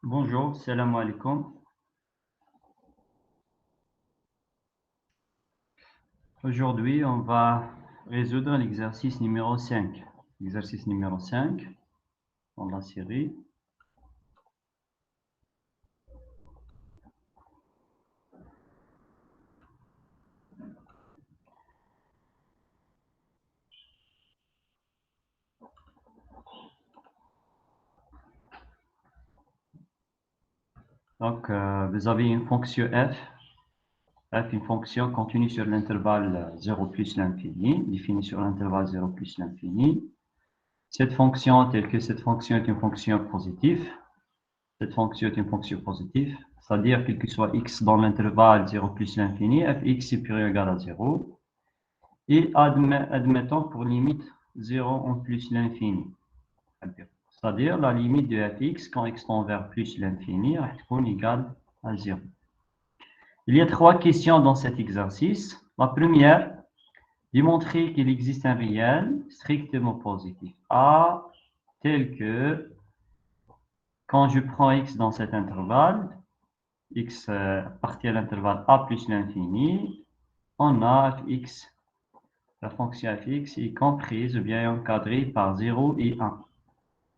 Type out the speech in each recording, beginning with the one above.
Bonjour, salam alaikum. Aujourd'hui, on va résoudre l'exercice numéro 5. Exercice numéro 5 dans la série. Donc, vous avez une fonction f. F, une fonction continue sur l'intervalle 0 plus l'infini, définie sur l'intervalle 0 plus l'infini. Cette fonction, telle que cette fonction est une fonction positive, cette fonction est une fonction positive, c'est-à-dire quel que soit x dans l'intervalle 0 plus l'infini, fx supérieur ou égal à 0. Et admettons pour limite 0 en plus l'infini. C'est-à-dire la limite de fx quand x tend vers plus l'infini est égale à 0. Il y a trois questions dans cet exercice. La première, démontrer qu'il existe un réel strictement positif A tel que quand je prends x dans cet intervalle, x appartient à l'intervalle a plus l'infini, on a fx, la fonction fx est comprise ou bien encadrée par 0 et 1.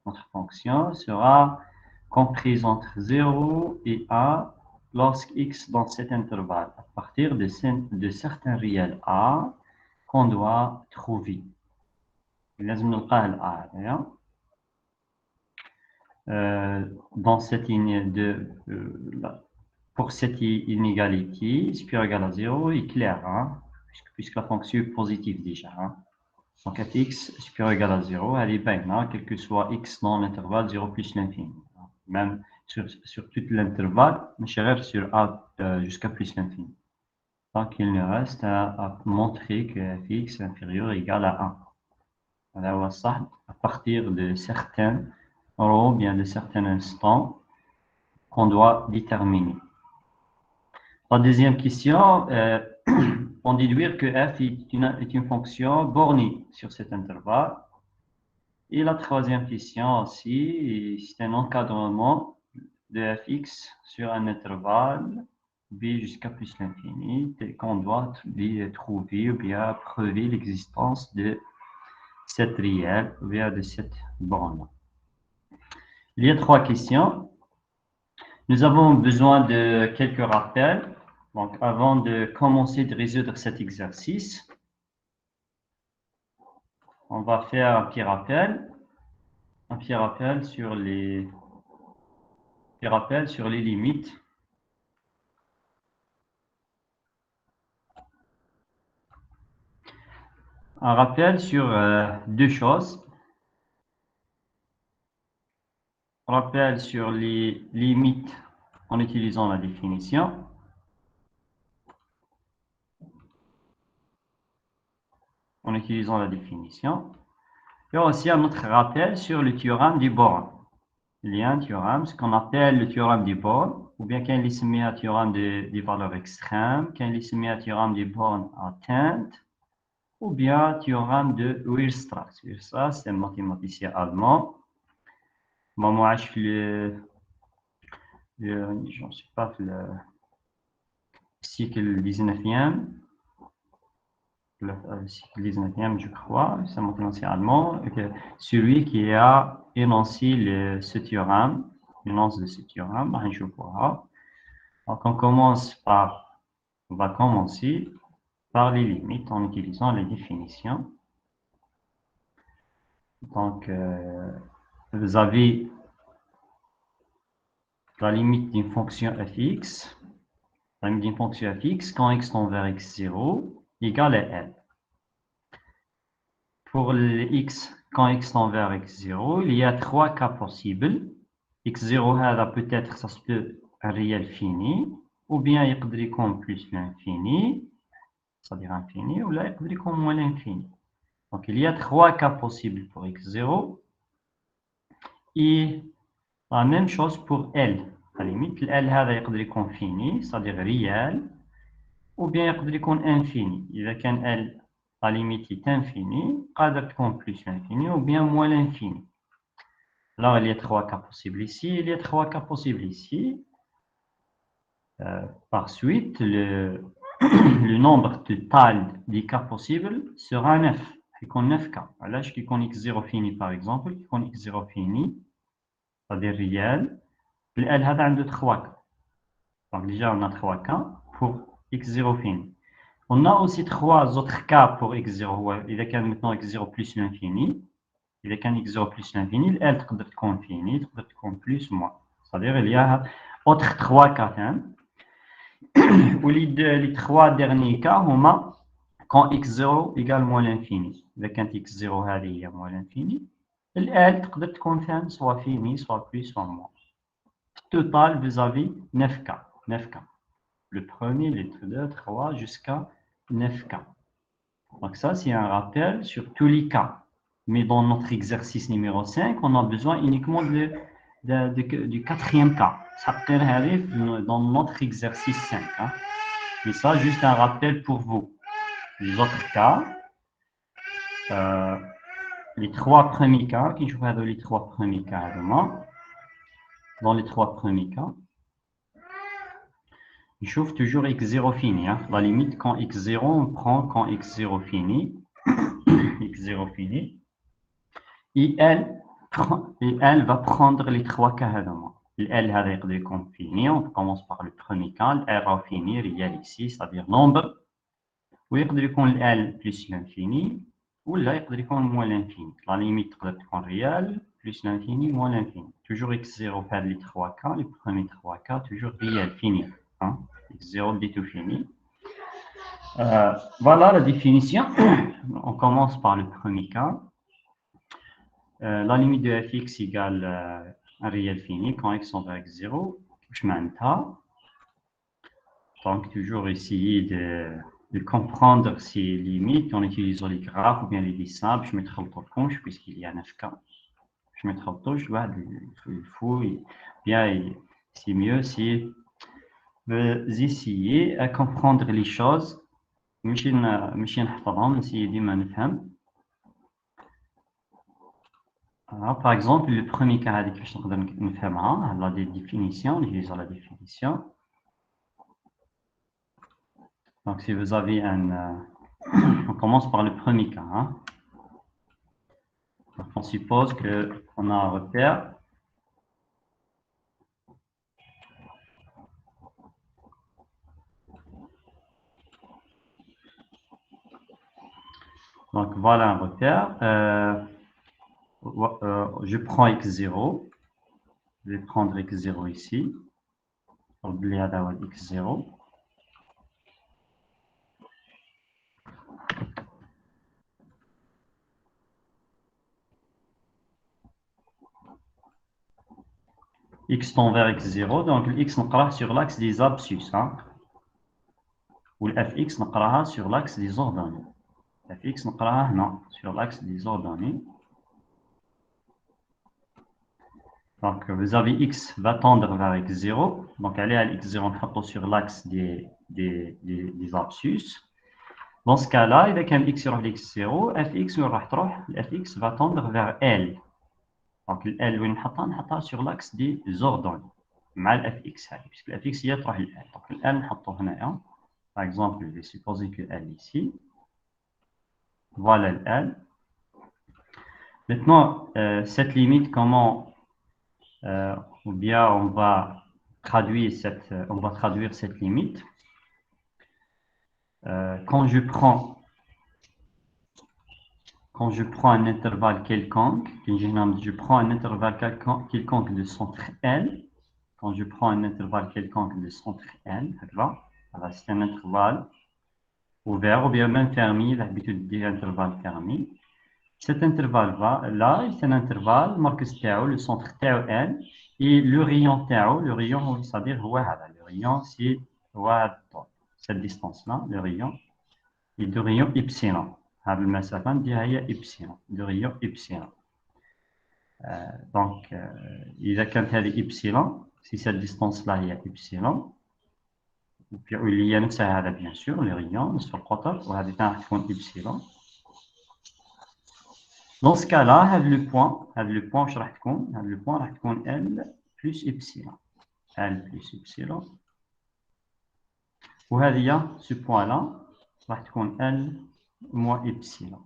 Notre fonction sera comprise entre 0 et 1 lorsque x dans cet intervalle, à partir de certains réels a qu'on doit trouver. لازم نلقاه الA. Dans cette pour cette inégalité, supérieur ou égal à 0 est clair, hein, puisque la fonction est positive déjà. Hein. Donc fx supérieur ou égal à 0, elle est bien, hein, quel que soit x dans l'intervalle 0 plus l'infini. Même sur tout l'intervalle, mais sur a jusqu'à plus l'infini. Donc il nous reste à montrer que fx est inférieur ou égal à 1. Alors, à partir de certains ou bien de certains instants qu'on doit déterminer. La deuxième question, on déduire que f est une fonction bornée sur cet intervalle. Et la troisième question aussi, c'est un encadrement de fx sur un intervalle b jusqu'à plus l'infini, qu'on doit trouver ou bien prouver l'existence de cette réelle ou bien de cette borne. Il y a trois questions. Nous avons besoin de quelques rappels. Donc, avant de commencer de résoudre cet exercice, on va faire un petit rappel sur les limites. Un rappel sur deux choses. Un rappel sur les limites en utilisant la définition. Et aussi un autre rappel sur le théorème du born. Il y a un théorème, ce qu'on appelle le théorème du born, ou bien quand il se met un théorème des valeurs extrêmes, quand il se met un théorème des bornes atteintes, ou bien théorème de Weierstrass. Weierstrass, c'est un mathématicien allemand. Moi, je suis je ne sais pas, le siècle 19e, je crois, c'est un mathématicien allemand, celui qui a énoncé ce théorème, l'énonce de ce théorème, je vois. Donc, on va commencer par les limites en utilisant les définitions. Donc, vous avez la limite d'une fonction fx, la limite d'une fonction fx quand x tend vers x0 égale à l. Pour le x, quand x tend vers x0, il y a trois cas possibles. x0 peut-être ça se peut un réel fini, ou bien يقدر يكون plus l'infini, c'est-à-dire infini, ou là يقدر يكون moins l'infini. Donc il y a trois cas possibles pour x0 et la même chose pour L. À la limite, L يقدر يكون fini, c'est-à-dire réel, ou bien يقدر يكون infini. إذا كان L la limite est infinie, قادر تكون plus l'infini ou bien moins l'infini. Alors, il y a 3 cas possibles ici, il y a 3 cas possibles ici. Par suite, le nombre total des cas possibles sera 9. Il y a 9 cas. Là, je connais x0 fini, par exemple, qui connaît x0 fini, c'est-à-dire réel. Le L a 3 cas. Donc, déjà, on a 3 cas pour x0 fini. On a aussi 3 autres cas pour x0. Il y a maintenant x0 plus l'infini. Il y a x0 plus l'infini. Le L peut être fini, peut être plus ou moins. C'est-à-dire il y a autres 3 cas. Ou les 3 derniers cas, on a quand x0 égale moins l'infini. Avec un x0 est moins l'infini, L peut être soit fini, soit plus, soit moins. Total, vous avez 9 cas. 9 cas. Le premier, les 2, 3, jusqu'à 9 cas. Donc ça, c'est un rappel sur tous les cas. Mais dans notre exercice numéro 5, on a besoin uniquement du 4e cas. Ça arrive dans notre exercice 5. Hein. Mais ça, juste un rappel pour vous. Les autres cas, les 3 premiers cas, qui je vais les 3 premiers cas dans les 3 premiers cas, je trouve toujours x0 fini. Hein. La limite, quand x0, on prend quand x0 fini. x0 fini. Et elle va prendre les 3 cas. Elle a réglé comme fini. On commence par le premier cas. Elle va finir, il y a ici, c'est-à-dire nombre. ويقدر يكون ال plus l'infini ولا يقدر يكون moins l'infini. La limite تقدر تكون réelle plus l'infini moins l'infini. Toujours x0 faire les 3 cas, les premiers 3 cas, toujours réel, fini. Hein? x0 dit tout fini. Voilà la définition. On commence par le premier cas. La limite de fx égale un réel fini quand x en va x0. Je m'entends. Donc, toujours essayer de comprendre ces limites en utilisant les graphes ou bien les dessins. Je mettrai le touche puisqu'il y a 9 cas. Je mettrai le touche, il faut, bien, c'est mieux si vous essayez à comprendre les choses. ماشي نحفظهم نسيي ديما نفهم. Par exemple, le premier cas هذيك باش نقدر نفهمها la définition, utilisons la définition. Donc, si vous avez on commence par le premier cas. Hein. Donc, on suppose qu'on a un repère. Donc, voilà un repère. Je prends x0. Je vais prendre x0 ici. Oubliez d'avoir x0. X tend vers x0. Donc, le x نقراه sur l'axe des abscisses. Hein. Ou le fx نقراها sur l'axe des ordonnées. fx نقراها non, sur l'axe des ordonnées. Donc, vous avez x va tendre vers x0. Donc, aller à x0 sur l'axe des abscisses. Dans ce cas-là, il y a qu'un x sur x0, fx fx va tendre vers L. Donc, L est sur l'axe des ordonnées. مع fx puisque fx هي تروح ل L. Donc, L نحطه هنايا. Par exemple, je vais supposer que L ici. Voilà le L. Maintenant, cette limite, comment ou bien on va traduire cette limite. Quand je prends un intervalle quelconque, je prends un intervalle quelconque de centre L. Quand je prends un intervalle quelconque de centre L, c'est un intervalle ouvert ou bien même fermé, l'habitude des intervalles fermés. Cet intervalle-là, c'est un intervalle, Marcus Tao, le centre Tao L, et le rayon Tao, le rayon, c'est-à-dire, le rayon, c'est cette distance-là, le rayon, et le rayon epsilon. هذا المسافة نديرها هي epsilon, le rayon epsilon. Donc, إذا كانت هذه epsilon, si cette distance-là هي epsilon, واللي هي نفسها هذا bien sûr, le rayon نصف القطر وهذه راح تكون epsilon. Dans ce cas-là, le point, le point راح تكون L plus epsilon. L plus epsilon. وهذه ce point-là راح تكون L moins epsilon.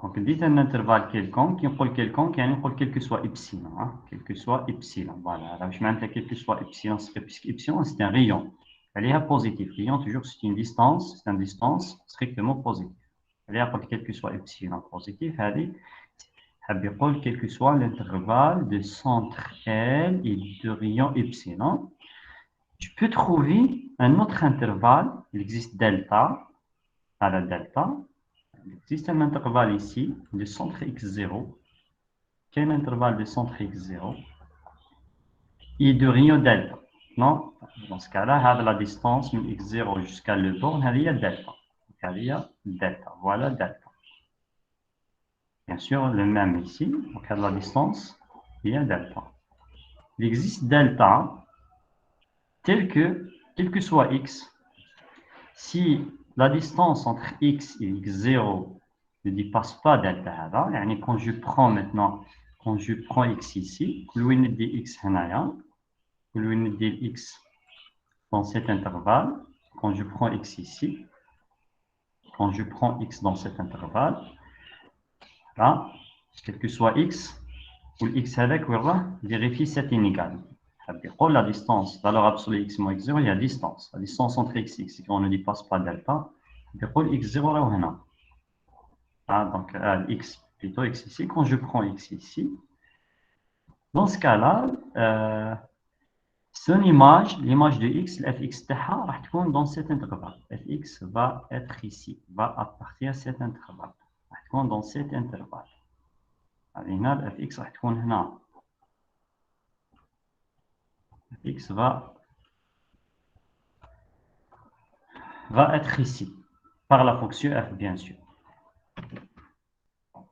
Donc, dit un intervalle quelconque, يقول quelconque يعني يقول quel que soit epsilon, hein, quel que soit epsilon. Voilà, alors je m'entends quel que soit epsilon, puisque epsilon c'est un rayon. Elle est positif. Rayon toujours c'est une distance strictement positive. Elle est quel que soit epsilon positif, elle est quel que soit l'intervalle de centre L et de rayon epsilon. Tu peux trouver un autre intervalle, il existe delta, à la delta. Il existe un intervalle ici de centre x0. Quel intervalle de centre x0 et de rayon delta. Non, dans ce cas-là, la distance de x0 jusqu'à le borne, il y a delta. Il y a delta. Voilà delta. Bien sûr, le même ici. Donc, la distance, il y a delta. Il existe delta tel que, quel que soit x, si la distance entre x et x0 ne dépasse pas delta, quand je prends maintenant, quand je prends x ici, l'unité de x l'unité de x dans cet intervalle, quand je prends x ici, quand je prends x dans cet intervalle, là, quel que soit x, ou x avec, vérifie cette inégalité. La distance, valeur absolue x moins x0, il y a distance. La distance entre x et x, on ne dépasse pas delta. x0 là ou là. Donc, x, plutôt x ici. Quand je prends x ici, dans ce cas-là, son image, l'image de x, fx va être dans cet intervalle. Fx va être ici, va appartenir à cet intervalle. Va être dans cet intervalle. Alors, fx va être là. Fx va être ici, par la fonction f, bien sûr.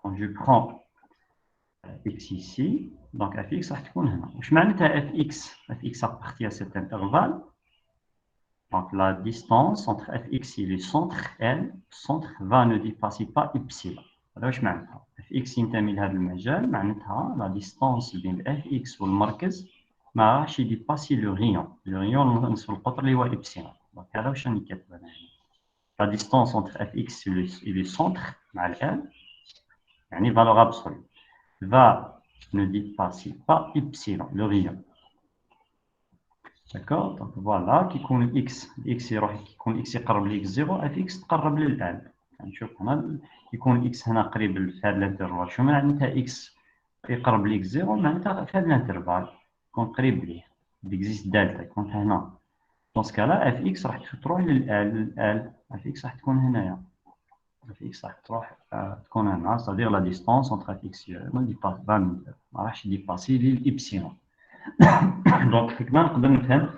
Quand je prends x ici, donc fx va être là. Je m'arrête fx appartient à cet intervalle. Donc la distance entre fx et le centre L, centre va ne dépasser pas epsilon. Alors je m'arrête. fx ينتمي لهذا المجال معناتها la distance بين fx والمركز ما راحش يديباسي لو ريون. لو ريون نصف القطر اللي هو epsilon. Donc هذا واش راني كاتبه هنا. La distance entre fx et le centre مع L يعني valeur absolue va ne dépasser pas epsilon, le rayon. D'accord. Donc voilà qui compte x يروح qui compte x يقرب ل x0 fx تقرب لل L. نشوف هنا يكون x هنا قريب في هذا الانترفال. شو معناتها x يقرب ل x0 معناتها في هذا الانترفال يكون قريب ليه. existe دلتا يكون هنا. Dans ce cas-là fx راح تروح لل L. fx راح تكون هنايا. fx راح تكون هنا. c'est-à-dire la distance entre fx ما ديباس ما راحش يديباسي للإبسيلون. Donc هكذا نقدر نفهم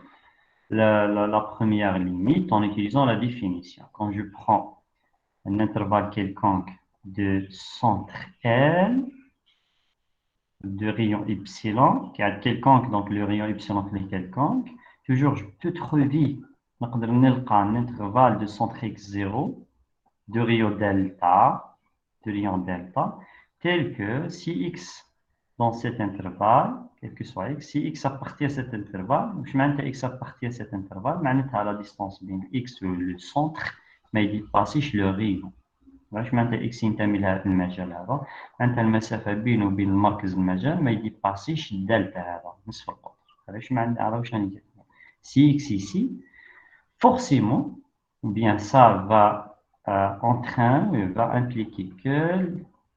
la première limite en utilisant la définition. Quand je prends un intervalle quelconque de centre L, de rayon epsilon, qui est quelconque, donc le rayon epsilon est quelconque, toujours je peux trouver un intervalle de centre x0 de rayon delta, tel que si x dans cet intervalle, quel que soit x, si x appartient à cet intervalle, je m'entends x appartient à cet intervalle, معناتها la distance بين x et le centre ما يديباسيش le rayon. واش معناتها x ينتمي لهذا المجال هذا، معناتها المسافة بينه وبين المركز المجال ما يديباسيش الدلتا هذا نصف القطر. علاش معناتها هذا واش راني كاتب. Si x ici, forcément, ou bien ça va va impliquer que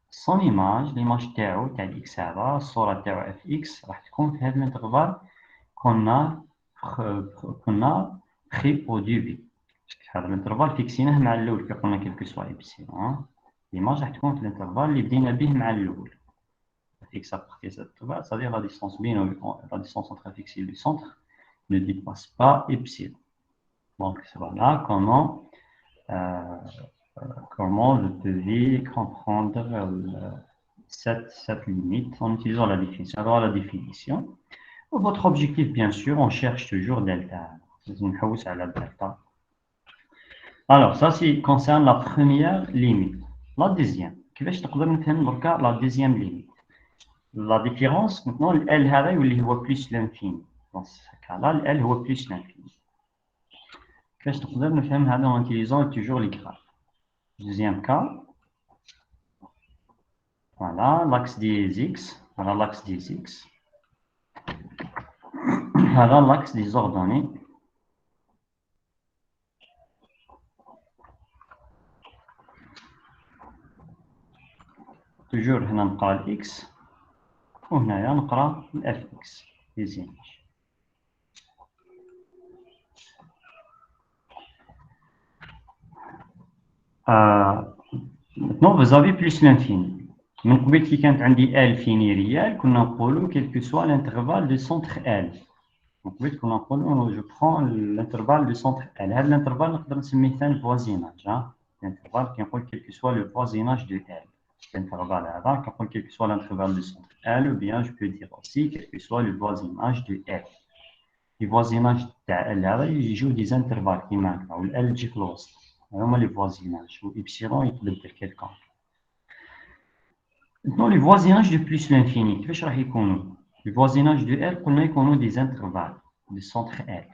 son image, l'image تاعو تاع x هذا الصورة تاعو fx راح تكون في هذا الانترفال qu'on a pris au début. هذا الانترفال فيكسيناه مع الاول كي قلنا كيلكو سوا ابسيلون. l'image راح تكون في الانترفال اللي بدينا به مع الاول. fx appartient à cet intervalle, c'est-à-dire la distance بين la distance entre fx et le centre ne dépasse pas epsilon. Donc voilà comment je devais comprendre cette limite en utilisant la définition. Alors la définition, votre objectif bien sûr, on cherche toujours delta. Alors, ça, c'est concerne la première limite. La deuxième. كيفاش نقدر نفهم دركا la deuxième limite. La différence, maintenant, L هذا يولي هو plus l'infini. Dans ce cas-là, L هو plus l'infini. كيفاش نقدر نفهم هذا en utilisant toujours les graphes. Deuxième cas. Voilà, l'axe des X. Voilà l'axe des X. Voilà l'axe des ordonnées. Toujours هنا نقرا الإكس وهنايا نقرا الإف إكس les images. Maintenant vous avez plus l'infini. من قبل كي كانت عندي L فيني ريال كنا نقولوا quel que soit l'intervalle de centre L. من قبل كنا نقولوا je prends l'intervalle de centre L. هذا الانترفال نقدر نسميه ثاني voisinage. L'intervalle qui نقول quel que soit le voisinage de L. L'intervalle هذا كنقول quel que soit l'intervalle de centre L ou bien je peux dire aussi quel que soit le voisinage de L. Le voisinage تاع L هذا يجيو des intervalles كيما هكا و L تجي في الوسط. هما les voisinages و إبسيلون يتبدل quelconque. Maintenant les voisinages de plus l'infini كيفاش راح يكونوا؟ Le voisinage de L قلنا يكونوا des intervalles de centre L.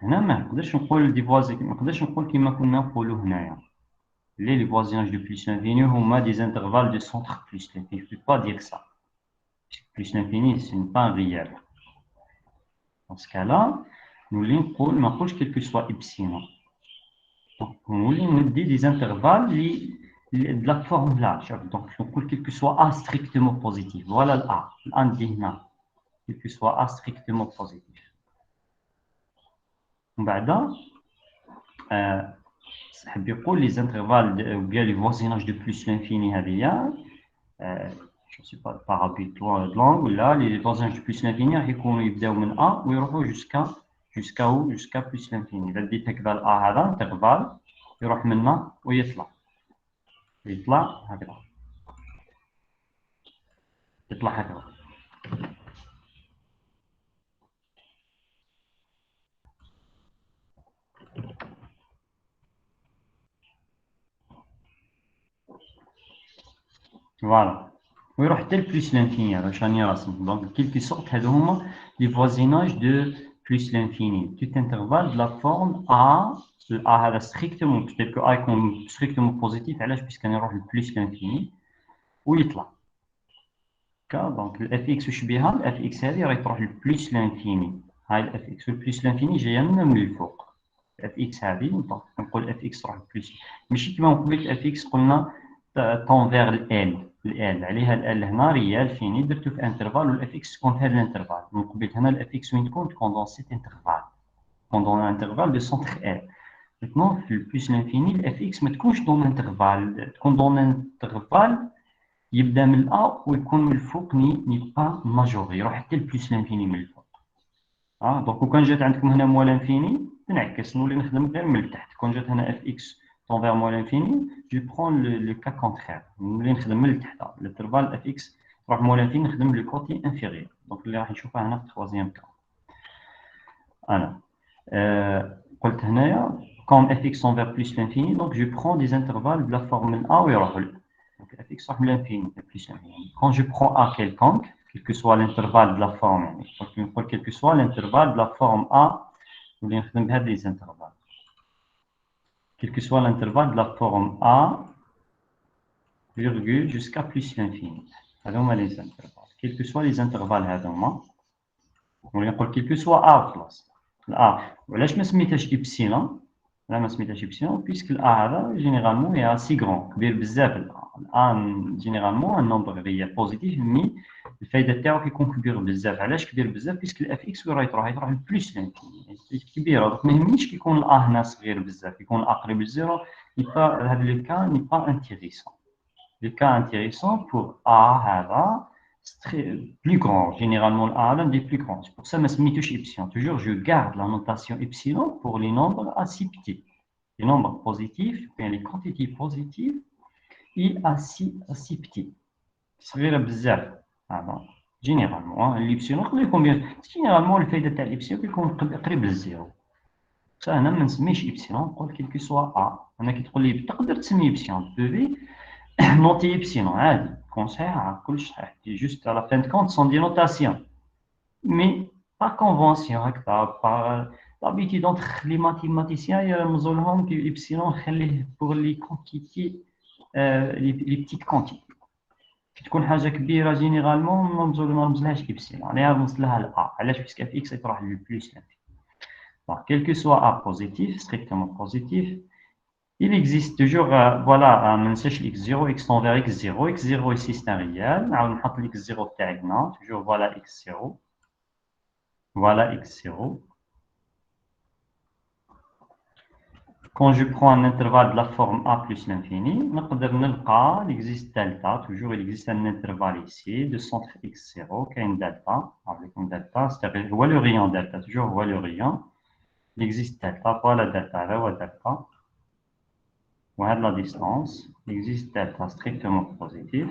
هنا ما نقدرش نقول دي voisinages ما نقدرش نقول كيما كنا نقولوا هنايا. Les voisinages de plus l'infini ont des intervalles de centre plus l'infini. Je ne peux pas dire ça. Plus l'infini, ce n'est pas un réel. Dans ce cas-là, nous allons dire quel que soit epsilon. Nous allons dire des intervalles de la forme là. Donc, on dit quel que soit A strictement positif. Voilà l'A. L'A, quel que soit A strictement positif. بعد حاب يقول les intervalles ou bien les voisinages de plus l'infini هذه je ne sais pas par habitude de langue là les voisinages de plus l'infini يكونوا يبداو من A ويروحوا jusqu'à où jusqu'à plus l'infini. إذا ديت هكذا ال A هذا intervalle يروح منا ويطلع هكذا يطلع هكذا. Voilà. ويروح حتى plus l'infini باش راني راسم. Donc quelque sorte هادو هما les voisinages de plus l'infini. Tout intervalle de la forme A, le A هذا strictement peut-être que A يكون strictement positif علاش puisqu'on يروح ل plus l'infini ويطلع. Donc ال fx واش بها؟ ال fx هذه راهي تروح ل plus l'infini. هاي ال fx و plus l'infini جايه من الفوق. fx هذه نقول fx تروح ل plus ماشي كيما من قبل fx قلنا tend vers ال L عليها ال هنا ريال فيني درتو في انترفال والاف اكس تكون في هذا الانترفال. من قبل هنا الاف اكس وين تكون دون سيت انترفال دون انترفال دو سونتر ال. ميتنون في البلوس لانفيني الاف اكس ما تكونش دون انترفال تكون دون انترفال يبدا من الأ ويكون من الفوق ني با ماجوري يروح حتى البلوس لانفيني من الفوق. دونك كون جات عندكم هنا موال انفيني تنعكس نولي نخدم غير من التحت. كون جات هنا اف اكس tend vers moins l'infini, je prends le cas contraire. نولي نخدم من التحت. L'intervalle fx تروح moins l'infini نخدم le côté inférieur. Donc اللي راح نشوفها هنا في التروازيام كا. أنا قلت هنايا comme fx tend vers plus l'infini, donc je prends des intervalles de la formule A ويروح ل. Donc fx تروح من l'infini plus l'infini. Quand je prends A quelconque, quel que soit l'intervalle de la forme, يعني quel que soit l'intervalle de la forme A, نولي نخدم بهاد les intervalles. Quel que soit l'intervalle de la forme A, virgule jusqu'à plus l'infini. هذوما les intervalles. Quels que soient les intervalles هذوما. ونقول quel que soit A خلاص. A وعلاش ما سميتهاش إبسيلون؟ لا ما سميتهاش إبسيلون puisque ال A هذا généralement est assez grand كبير بزاف. ال A généralement un nombre réel positif mais الفايدة تاعو كيكون كبير بزاف. علاش كبير بزاف؟ puisque ال fx وين راهي تروح لبلوس لانفيني كبيرة. دونك ما يهمنيش كيكون ال A هنا صغير بزاف كيكون A قريب للزيرو. هذا لو كان ني با انتيريسون. Le cas intéressant pour A هذا plus grand, généralement A est plus grand. C'est pour ça que je mets epsilon. Toujours, je garde la notation epsilon pour les nombres assez petits. Les nombres positifs, bien les quantités positives et assez petits. C'est bizarre. Généralement, l'epsilon, généralement, le fait de l'epsilon, il est près de zéro. انا ما نسميش ايبسيلون، نقول كيل كو سوا ا. انا كي تقول لي تقدر تسمي ايبسيلون بوفي نوتي ايبسيلون عادي تكون صحيحه كلش صحيح، دي جوست على فين كونت سون دي نوتاسيون مي با كونفونسيون هكذا با لابيتيد اونتر لي ماتيماتيسيان يرمزوا لهم كي ايبسيلون خليه بور لي كونتيتي لي بتيت كونتيتي. كي تكون حاجه كبيره جينيرالمون ما نرمزلهاش ايبسيلون، انا نرمز لها لا. علاش؟ باسكو في اكس تروح للبلوس لانفيني. Donc, quel que soit A positif, strictement positif, il existe toujours, voilà, un x0, x tend vers x0. x0 ici c'est un réel. On a x0 non, toujours voilà x0. Voilà x0. Quand je prends un intervalle de la forme A plus l'infini, il existe delta, toujours il existe un intervalle ici de centre x0 qui a une delta, avec une delta, c'est-à-dire voilà le rayon delta, toujours voilà le rayon. Il existe delta, voilà delta, là voilà delta. Voilà la distance, il existe delta strictement positif.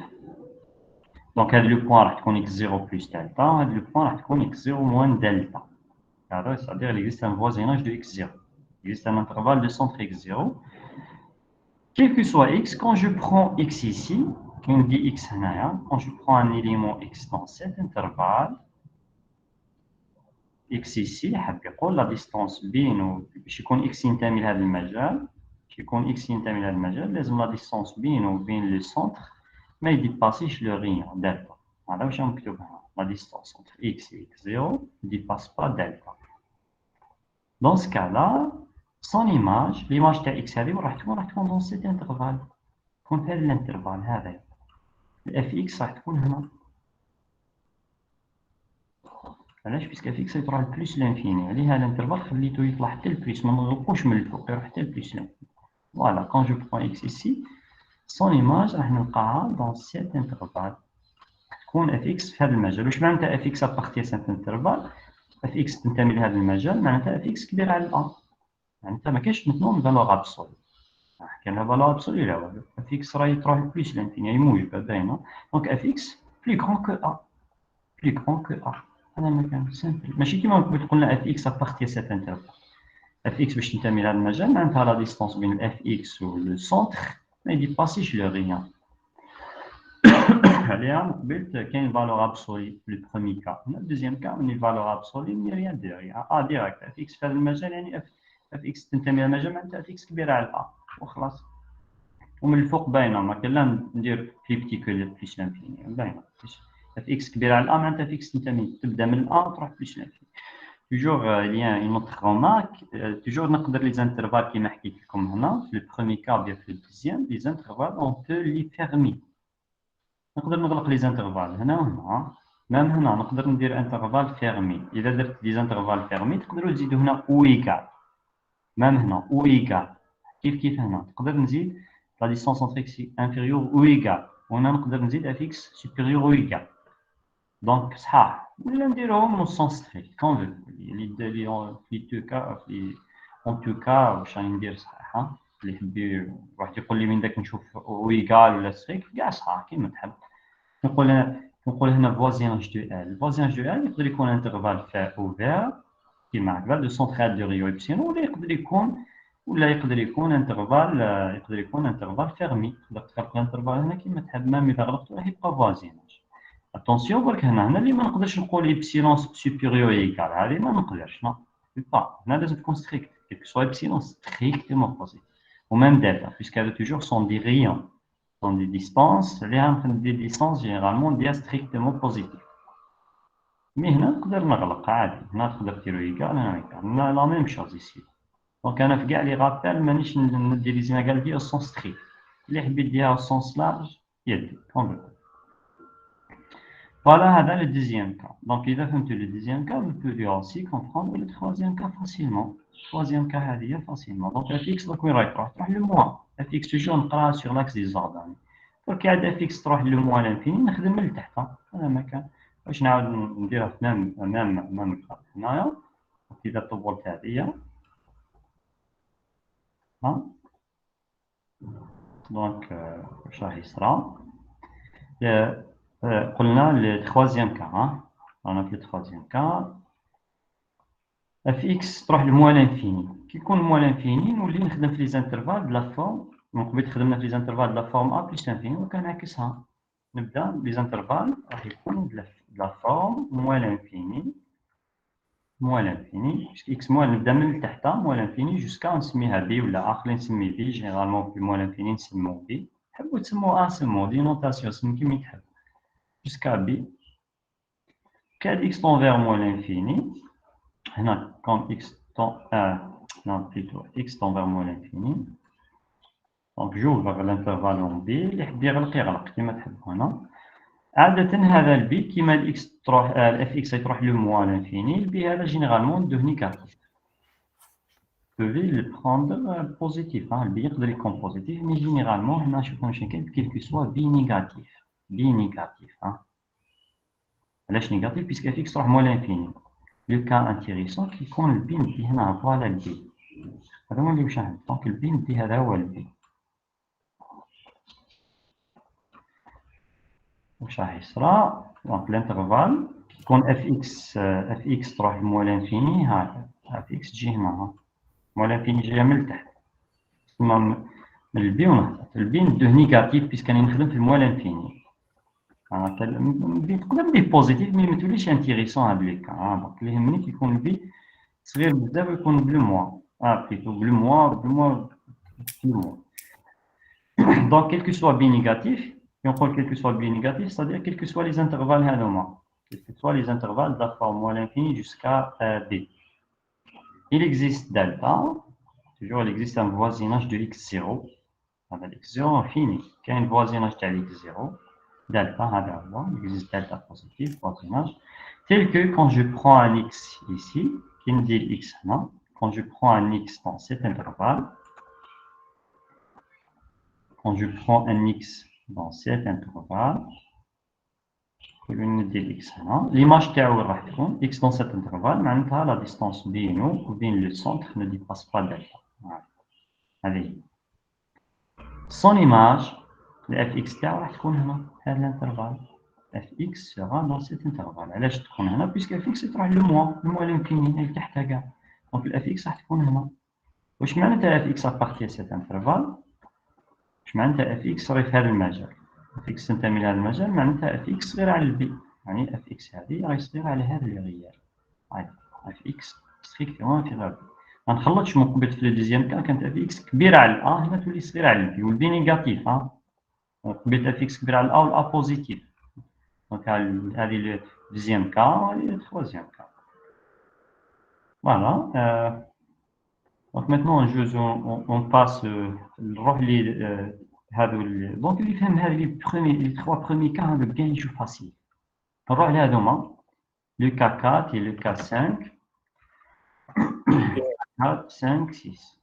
Donc, le point est x0 plus delta, le point est x0 moins delta. C'est-à-dire qu'il existe un voisinage de x0. Il existe un intervalle de centre x0. Quel que soit x, quand je prends x ici, on dit x là, quand je prends un élément x dans cet intervalle, x ici, la distance بين باش يكون x ينتمي لهذا المجال، باش يكون x ينتمي لهذا المجال، لازم la distance بينه وبين le centre ما يديباسيش le rayon delta. هذا واش مكتوب هنا. La distance entre x et x0 ne dépasse pas delta. Dans ce cas-là, son image, l'image de x هذه راح تكون dans cet intervalle. تكون هذا الانترفال هذا. fx راح تكون هنا. علاش؟ باسكو f x يطرح لبلوس لانفيني، عليها الانترفال خليته يطلع حتى لبلوس، ما نغلقوش من الفوق يروح حتى لبلوس لانفيني. Voilà, quand je prends x ici, son image راح نلقاها dans cet intervalle. تكون fx في هذا المجال. واش معناتها fx ابارتي cet intervalle؟ fx تنتمي لهذا المجال، معناتها fx كبير على الأ. معناتها ما كاينش مثلا فالور ابسولي. كاين فالور ابسولي لا والو. fx راهي تروح لبلوس لانفيني، هي موجبة باينة. دونك fx بلو كرون كو a. بلو كرون كو a. هذا ما كان سامبل. ماشي كيما تقول لنا fx ابارتي cet intervalle. fx باش تنتمي لهذا المجال معناتها لا ديستونس بين fx و لو سونتر ما يديباسيش لو ريان. عليها قبلت كاين فالور ابسولي في البروميي كا. في الدوزيام كا من فالور ابسولي من ريان ديريها ديريكت fx في هذا المجال، يعني fx تنتمي للمجال معناتها fx كبيره على a وخلاص. ومن الفوق باينه، ما كان لا ندير بلي بتي كو بليس لانفيني، باينه fx كبيره على a معناتها fx تنتمي تبدا من a وتروح بليس لانفيني. Toujours, il y a une autre remarque. Toujours, les intervalles qui m'expliquent comme maintenant, le premier cas, bien le deuxième, les intervalles, on peut les fermer. نقدر نغلق les intervalles هنا وهنا. même هنا نقدر ندير intervalle fermé. إذا درت les intervalles fermés تقدروا تزيدوا هنا ou égal. même هنا ou égal. كيف هنا تقدر نزيد la distance entre x inférieure ou égal. وهنا نقدر نزيد fx supérieur ou égal. دونك صحاح ولا نديروهم نو سونس ستريكت كون في تو كا اون تو كا واش راني ندير صحيح. اللي يحب واحد يقول لي من داك نشوف ويكال ولا ستريكت كاع صحاح كيما تحب. نقول هنا فوازيناج دو ال. فوازيناج دو ال يقدر يكون انترفال اوفير كيما هكذا دو سونترال دو ريو ايبسيلون، ولا يقدر يكون انترفال فيرمي. تقدر تخلق الانترفال هنا كيما تحب، ميم اذا غلقتو راح يبقى فوازيناج. اتونسيون برك هنا اللي ما نقدرش نقول ايبسيلون سوبيريور ايكال، هذه ما نقدرش با. هنا لازم تكون ستريكت كيك سوا ايبسيلون ستريكتومون بوزيتيف. وميم دلتا بيسك هذا توجور سون دي ريون، سون دي ديستانس اللي غنخدم دي ديستانس جينيرالمون ديال ستريكتومون بوزيتيف. مي هنا نقدر نغلق عادي، هنا تقدر ديرو ايكال هنا ايكال، لا ميم شوز ايسي. دونك انا في كاع لي غابيل مانيش ندير لي زيناغاليتي او سون ستريكت، اللي يحب يديها او سونس لارج يدي كون. Voilà, c'est le deuxième cas. Donc, il a fait le deuxième cas, vous pouvez aussi comprendre le troisième cas facilement. Le troisième cas, facilement. Donc, fx, donc, le moins. fx, toujours, on prend sur l'axe des ordres. Donc, il y a fx, le moins l'infini, on va le تحت. هذا ما كان. باش نعاود نديرها في même cas. هنايا. Donc, إذا طولت هذه. Donc, واش راح يصرى؟ قلنا le troisième cas, on a le troisième cas, fx تروح لموال l'infini. كي يكون moins l'infini نولي نخدم في les intervalles de la forme من قبل خدمنا في les intervalles de la forme a plus l'infini وكنعكسها نبدا les intervalles راح يكونوا de la forme moins l'infini puisque x moins نبدا من التحت moins l'infini jusqu'à نسميها b ولا اخر نسمي b généralement في moins l'infini نسموه b تحبوا تسموه a سموه دي نوتاسيون سمي كيما تحب jusqu'à b كاد x tend vers moins l'infini هنا quand x tend non plutôt x tend vers moins l'infini donc j'ouvre l'intervalle en b اللي يحب يغلق كيما تحبوا هنا عادة هذا البي كيما الاكس تروح الاف اكس تروح لو موان انفيني البي هذا جينيرالمون ندوه نيجاتيف بوفي le prendre بوزيتيف البي يقدر يكون بوزيتيف مي جينيرالمون هنا شوفوا واش كاين كيلكو سوا بي نيجاتيف علاش نيجاتيف بيسك اف اكس تروح موان انفيني لو كان انتيريسون كي يكون البي ندي هنا فوالا البي هذا هو اللي واش نعمل دونك البي ندي هذا هو البي واش راح يصرى دونك الانترفال يكون اف اكس تروح لموال انفيني ها اف اكس تجي هنا موال انفيني جايه من التحت تسمى من البي ونهبط البي ندوه نيجاتيف بيسك راني نخدم في الموال انفيني البي تقدر ندير بوزيتيف مي ما توليش انتيريسون هاد لي كان دونك اللي يهمني كيكون البي صغير بزاف ويكون بلو موان بليتو بلو موان دونك كيل كو سوا بي نيجاتيف quel que soit le biais négatif, c'est-à-dire quels que soient les intervalles quels que soient les intervalles de la forme moins l'infini jusqu'à b. Il existe delta, toujours il existe un voisinage de x0, avec x0 infini, qui a un voisinage de x0, delta, il existe delta positif, voisinage, tel que quand je prends un x ici, qui me dit x là, quand je prends un x dans cet intervalle, quand je prends un x dans cet intervalle, l'image تاعو راح تكون x dans cet intervalle معناتها la distance بينه وبين le centre ne dépasse pas delta. هذه son image fx تاعو راح تكون هنا هذا الانترفال fx sera dans cet intervalle. علاش تكون هنا puisque fx تروح للموا الانفيني اللي تحتها كاع دونك fx راح تكون هنا. واش معناتها fx à partir de cet intervalle؟ واش معناتها fx صار في هذا المجال fx تنتمي لهذا المجال معناتها fx صغيرة على البي يعني اف اكس هذه راهي صغيرة على هذا اللي غير اف اكس ستريكتومون انفيريور ما نخلطش من قبل في الدوزيام كان كانت اف اكس كبيرة على الأ هنا تولي صغيرة على البي والبي نيجاتيف قبل اف اكس كبيرة على الأ والأ بوزيتيف دونك هذه الدوزيام كا وهذه التروازيام كا فوالا دونك ميتنون جوز اون باس نروح لي هذو دونك اللي فهم هذه لي تخوا بروميي كا هذا كاع يشوف فاسيل نروح لهذوما le K4 et le K5, 4, 5, 6.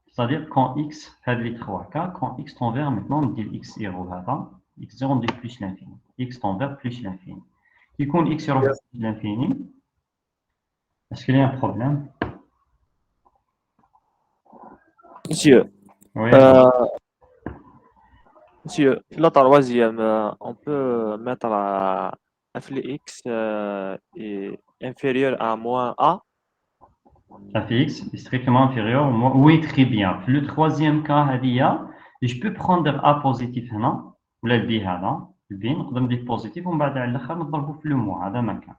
C'est-à-dire quand x fait les 3 cas, quand x tend vers maintenant on dit x0 x0 on dit plus l'infini, x tend vers plus l'infini. Et quand x0 vers plus l'infini, est-ce qu'il y a un problème? Monsieur, oui, monsieur, la troisième, on peut mettre f de x est inférieur à moins a. fx est strictement inférieur au moins. Oui, très bien. Le troisième cas, je peux prendre a positif هنا ولا b هذا b نقدر ندير positif ومن بعد على الاخر نضربه في لو موا هذا ما كان.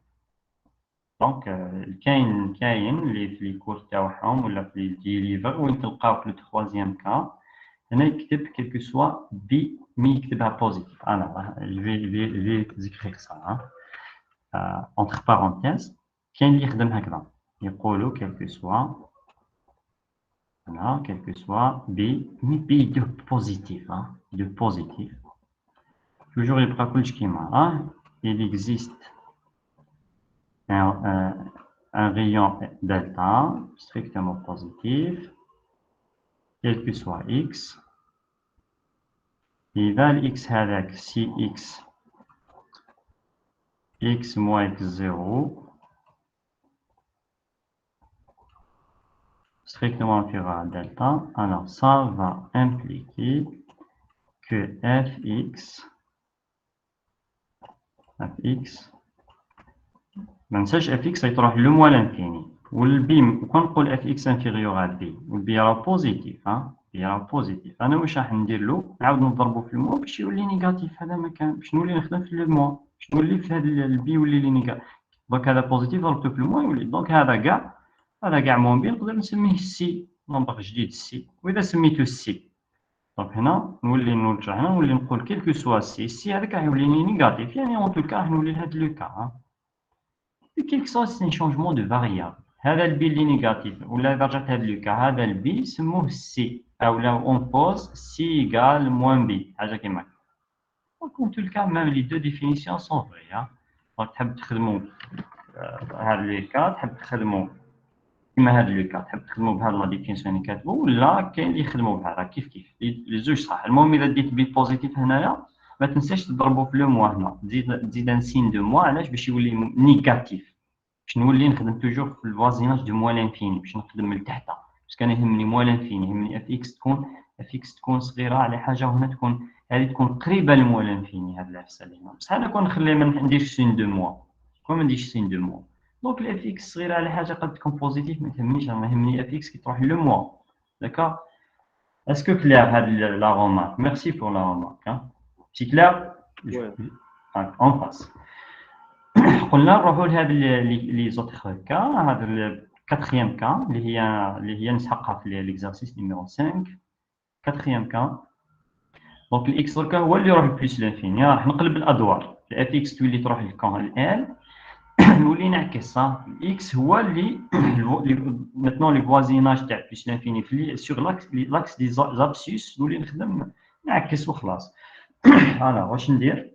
دونك كاين اللي في لي كور تاعهم ولا في لي ليفر وين تلقاو في لو troisième cas هنا يكتب كيلكو سوا بي مي يكتبها بوزيتيف انا جو زيكريغ سا entre parenthèses كاين اللي يخدم هكذا يقولوا كيلكو سوا هنا كيلكو سوا بي مي بي يدوه بوزيتيف يدوه بوزيتيف توجور يبقى كلش كيما il existe un rayon delta strictement positif quel que soit x إذا الإكس هذاك سي إكس moins x0 strictement inférieur à delta, alors ça va impliquer que fx ما ننساش fx يطرح لو موال انفيني والبي كنقول اف اكس انفيريور على بي والبي راه بوزيتيف بي راه بوزيتيف انا واش راح ندير له نعاود نضربو في المو باش يولي نيجاتيف هذا ما كان باش نولي نخدم في المو باش نولي في هذا البي يولي لي نيجاتيف دونك هذا بوزيتيف ضربته في المو يولي دونك هذا كاع موان بي نقدر نسميه سي نمبر جديد سي واذا سميتو سي دونك هنا نولي نرجع هنا نولي نقول كيلكو سوا سي هذاك راح يولي نيجاتيف يعني اون توكا راح نولي لهاد لو كا كيلكو سوا سي ان شونجمون دو فاريابل هذا البي اللي نيجاتيف ولا اذا رجعت هذا لو كا هذا البي سموه سي او لا اون بوز سي ايغال موان بي حاجه كيما هكا دونك اون توكا ميم لي دو ديفينيسيون سون فري دونك تحب تخدموا هذا لو كا تحب تخدموا كيما هذا لو كا تحب تخدموا بهذا لا ديفينيسيون اللي كاتبوا ولا كاين اللي يخدموا بها راه كيف لي زوج صح المهم اذا ديت بي بوزيتيف هنايا ما تنساش تضربوا في لو موا هنا تزيد ان سين دو موا علاش باش يولي نيجاتيف باش نولي نخدم توجور في الفوازيناج دو موا لانفيني باش نخدم من تحت باش كان يهمني موا لانفيني يهمني اف اكس تكون صغيره على حاجه وهنا تكون هذه تكون قريبه لموا لانفيني هذه العفسه اللي هنا بصح انا كون نخلي ما نديرش سين دو موا كون ما نديرش سين دو موا دونك الاف اكس صغيره على حاجه قد تكون بوزيتيف ما تهمنيش انا يهمني اف اكس كي تروح لو موا داكا اسكو كلير هاد لا رومارك ميرسي بور لا رومارك سي كلير اون باس قلنا نروحوا لهاد لي زوتر كا هذا الكاتريام كا اللي هي نسحقها في ليكزارسيس نيميرو 5 كاتريام كا دونك الاكس دركا هو اللي يروح بليس لانفيني راح نقلب الادوار الاف اكس تولي تروح للكون ال نولي نعكس الاكس هو اللي ماتنون لي فوازيناج تاع بليس لانفيني في سور لاكس دي زابسيس نولي نخدم نعكس وخلاص فوالا واش ندير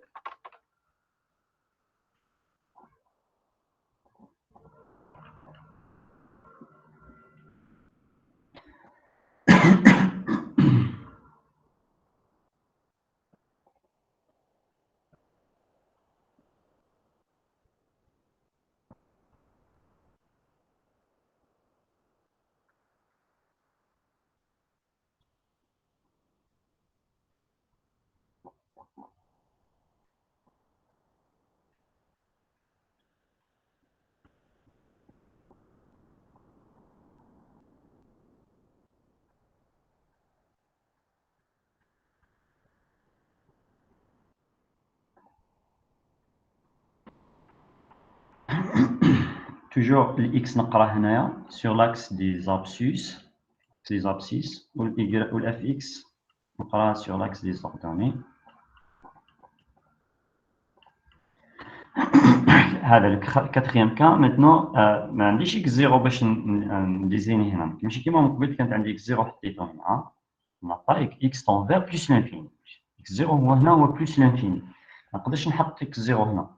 toujours الاكس نقراه هنايا sur l'axe des abscisses والاف اكس نقراه sur l'axe des ordonnées هذا الكاتريام كا ماتنون ما عنديش اكس زيرو باش نديزيني هنا ماشي كيما من قبل كانت عندي اكس زيرو حطيته هنا نعطيك اكس طونفير بلس لانفيني اكس زيرو هو هنا هو بلس لانفيني ما نقدرش نحط اكس زيرو هنا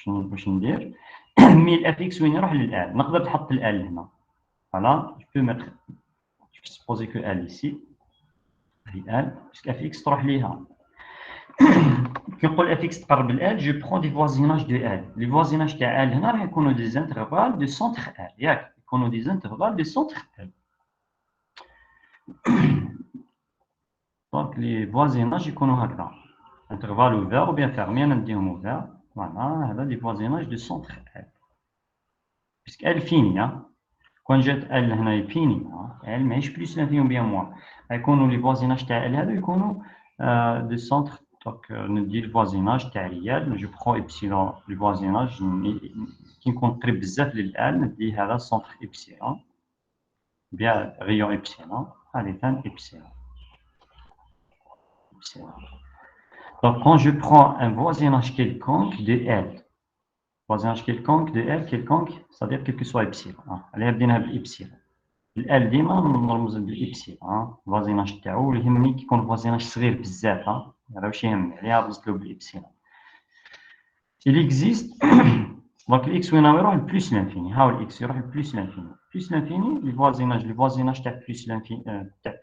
باش ندير مي الاف اكس وين يروح للال نقدر نحط الال هنا فوالا جو بو ميتر جو سبوزي كو ال ايسي هي ال باسكو اف اكس تروح ليها كي نقول اف اكس تقرب الال جو برون دي فوازيناج دو ال لي فوازيناج تاع ال هنا راح يكونوا دي زانترفال دو سونتر ال ياك يكونوا دي زانترفال دو سونتر ال دونك لي فوازيناج يكونوا هكذا انترفال اوفير او بيان فيرمي انا نديهم اوفير فوالا هذا دي فوازيناج دو سونتر ال باسكو ال فيني كون جات ال هنا فيني ال ماهيش بليس لانفيني بيان موان يكونوا لي فوازيناج تاع ال هذو يكونوا دو سونتر دونك ندير الفوازيناج تاع ريال جو برون ايبسيلون الفوازيناج كي نكون قريب بزاف للال ندي هذا سونتر ايبسيلون بيان ريون ايبسيلون هذه ثاني ايبسيلون دونك كون جو برون ان فوازيناج كيلكونك دو ال voisinage quelconque de L quelconque, c'est-à-dire quel que soit epsilon. اللي بدينا بالإبسيلون. الال ديما نرمز بالإبسيلون. voisinage تاعو اللي يهمني كي يكون voisinage صغير بزاف هذا واش يهمني عليها رمزت له بالإبسيلون. Il existe donc الإكس وين يروح لبلوس لانفيني هاو الإكس يروح لبلوس لانفيني. بلوس لانفيني لي voisinage تاع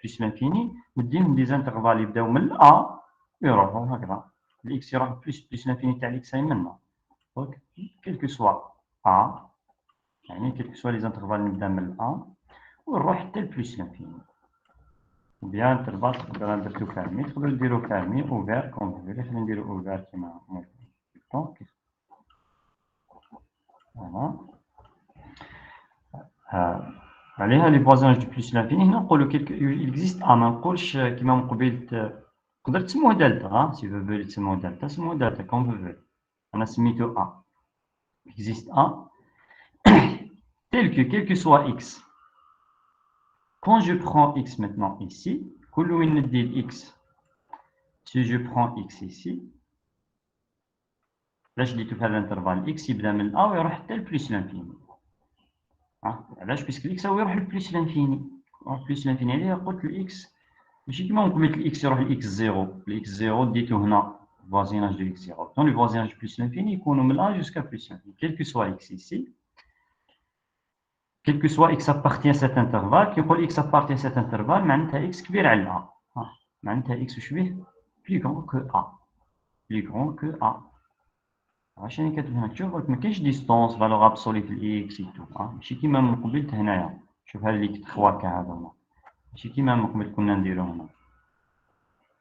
بلوس لانفيني نديهم دي زانترفال يبداو من الأ ويروحوا هكذا. الإكس يروح بلوس لانفيني تاع الإكس هاي منا. Donc, quel que soit A, يعني quel que soit les intervalles نبدا من A ونروح حتى لبلوس لانفيني. بيان انترفال تقدر نديرو فيرمي تقدر ديرو فيرمي اوفير كوم فيري خلينا نديرو اوفير كيما دونك فوالا عليها لي فوازيناج دو بلس لانفيني. هنا نقولوا il existe A، ما نقولش كيما من قبيل تقدر تسموه دلتا. سي فو تسموه دلتا سموه دلتا كوم فو. أنا سميتو A. existe A tel que quel que soit x. Quand je prends x maintenant ici, كل وين ندي x. Si je prends x ici, علاش ديتو في هذا الانترفال x يبدا من A ويروح حتى لبلس لانفيني. علاش؟ باسكو الاكس هو يروح لبلس لانفيني. يروح بلس لانفيني. عليه قلت الاكس ماشي كيما قلت الاكس يروح لاكس زيرو. الاكس زيرو ديتو هنا فوازيناج دو اكس زيرو. دونك لي فوازيناج بلس لانفيني يكونوا من A jusqu'à بلس لانفيني. quel que soit x ici, quel que soit x appartient à cet intervalle. كي نقول x appartient à cet intervalle معناتها x كبير على A. معناتها x واش بيه plus grand que A. plus grand que A. عشان كتب هنا تشوف ما كاينش ديستونس فالور ابسولي في الاكس اي تو. ماشي كيما من قبل هنايا. شوف هذا اللي كتخواك هذا هما ماشي كيما من قبل كنا نديرو هنا.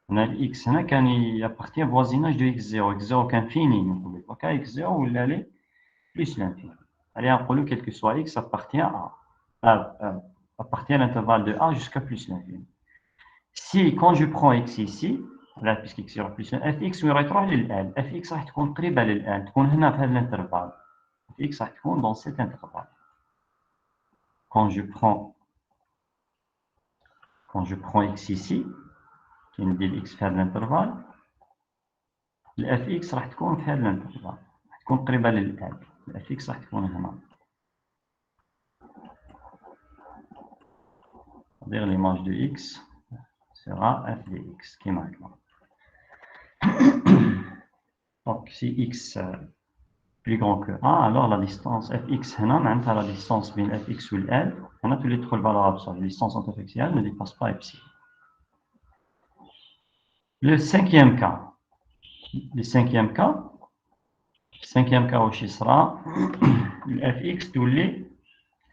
هنا الاكس هنا كان يابارتيان فوازيناج دو اكس زيرو. اكس زيرو كان فيني من قبل وكا اكس زيرو ولا لي بليس لانفيني. عليها نقولو كيلكو سوا اكس ابارتيان appartient à l'intervalle de A jusqu'à plus l'infini. Si quand je prends x ici, là puisque x يروح plus fx وين راح تروح للآن. fx راح تكون قريبة للآن. تكون هنا في هذا الانترفال. fx راح تكون dans cet intervalle. Quand je prends x ici, qui ندير x في هذا الانترفال، fx راح تكون في هذا الانترفال. راح تكون قريبة للآن. fx راح تكون هنا. C'est-à-dire l'image de x sera f de x qui est maintenant. Donc si x plus grand que 1, alors la distance fx هنا معناتها la distance بين fx و l هنا تولي تدخل valeur absolue. La distance entre fx et l ne dépasse pas epsilon. Le cinquième cas واش يصرى؟ fx تولي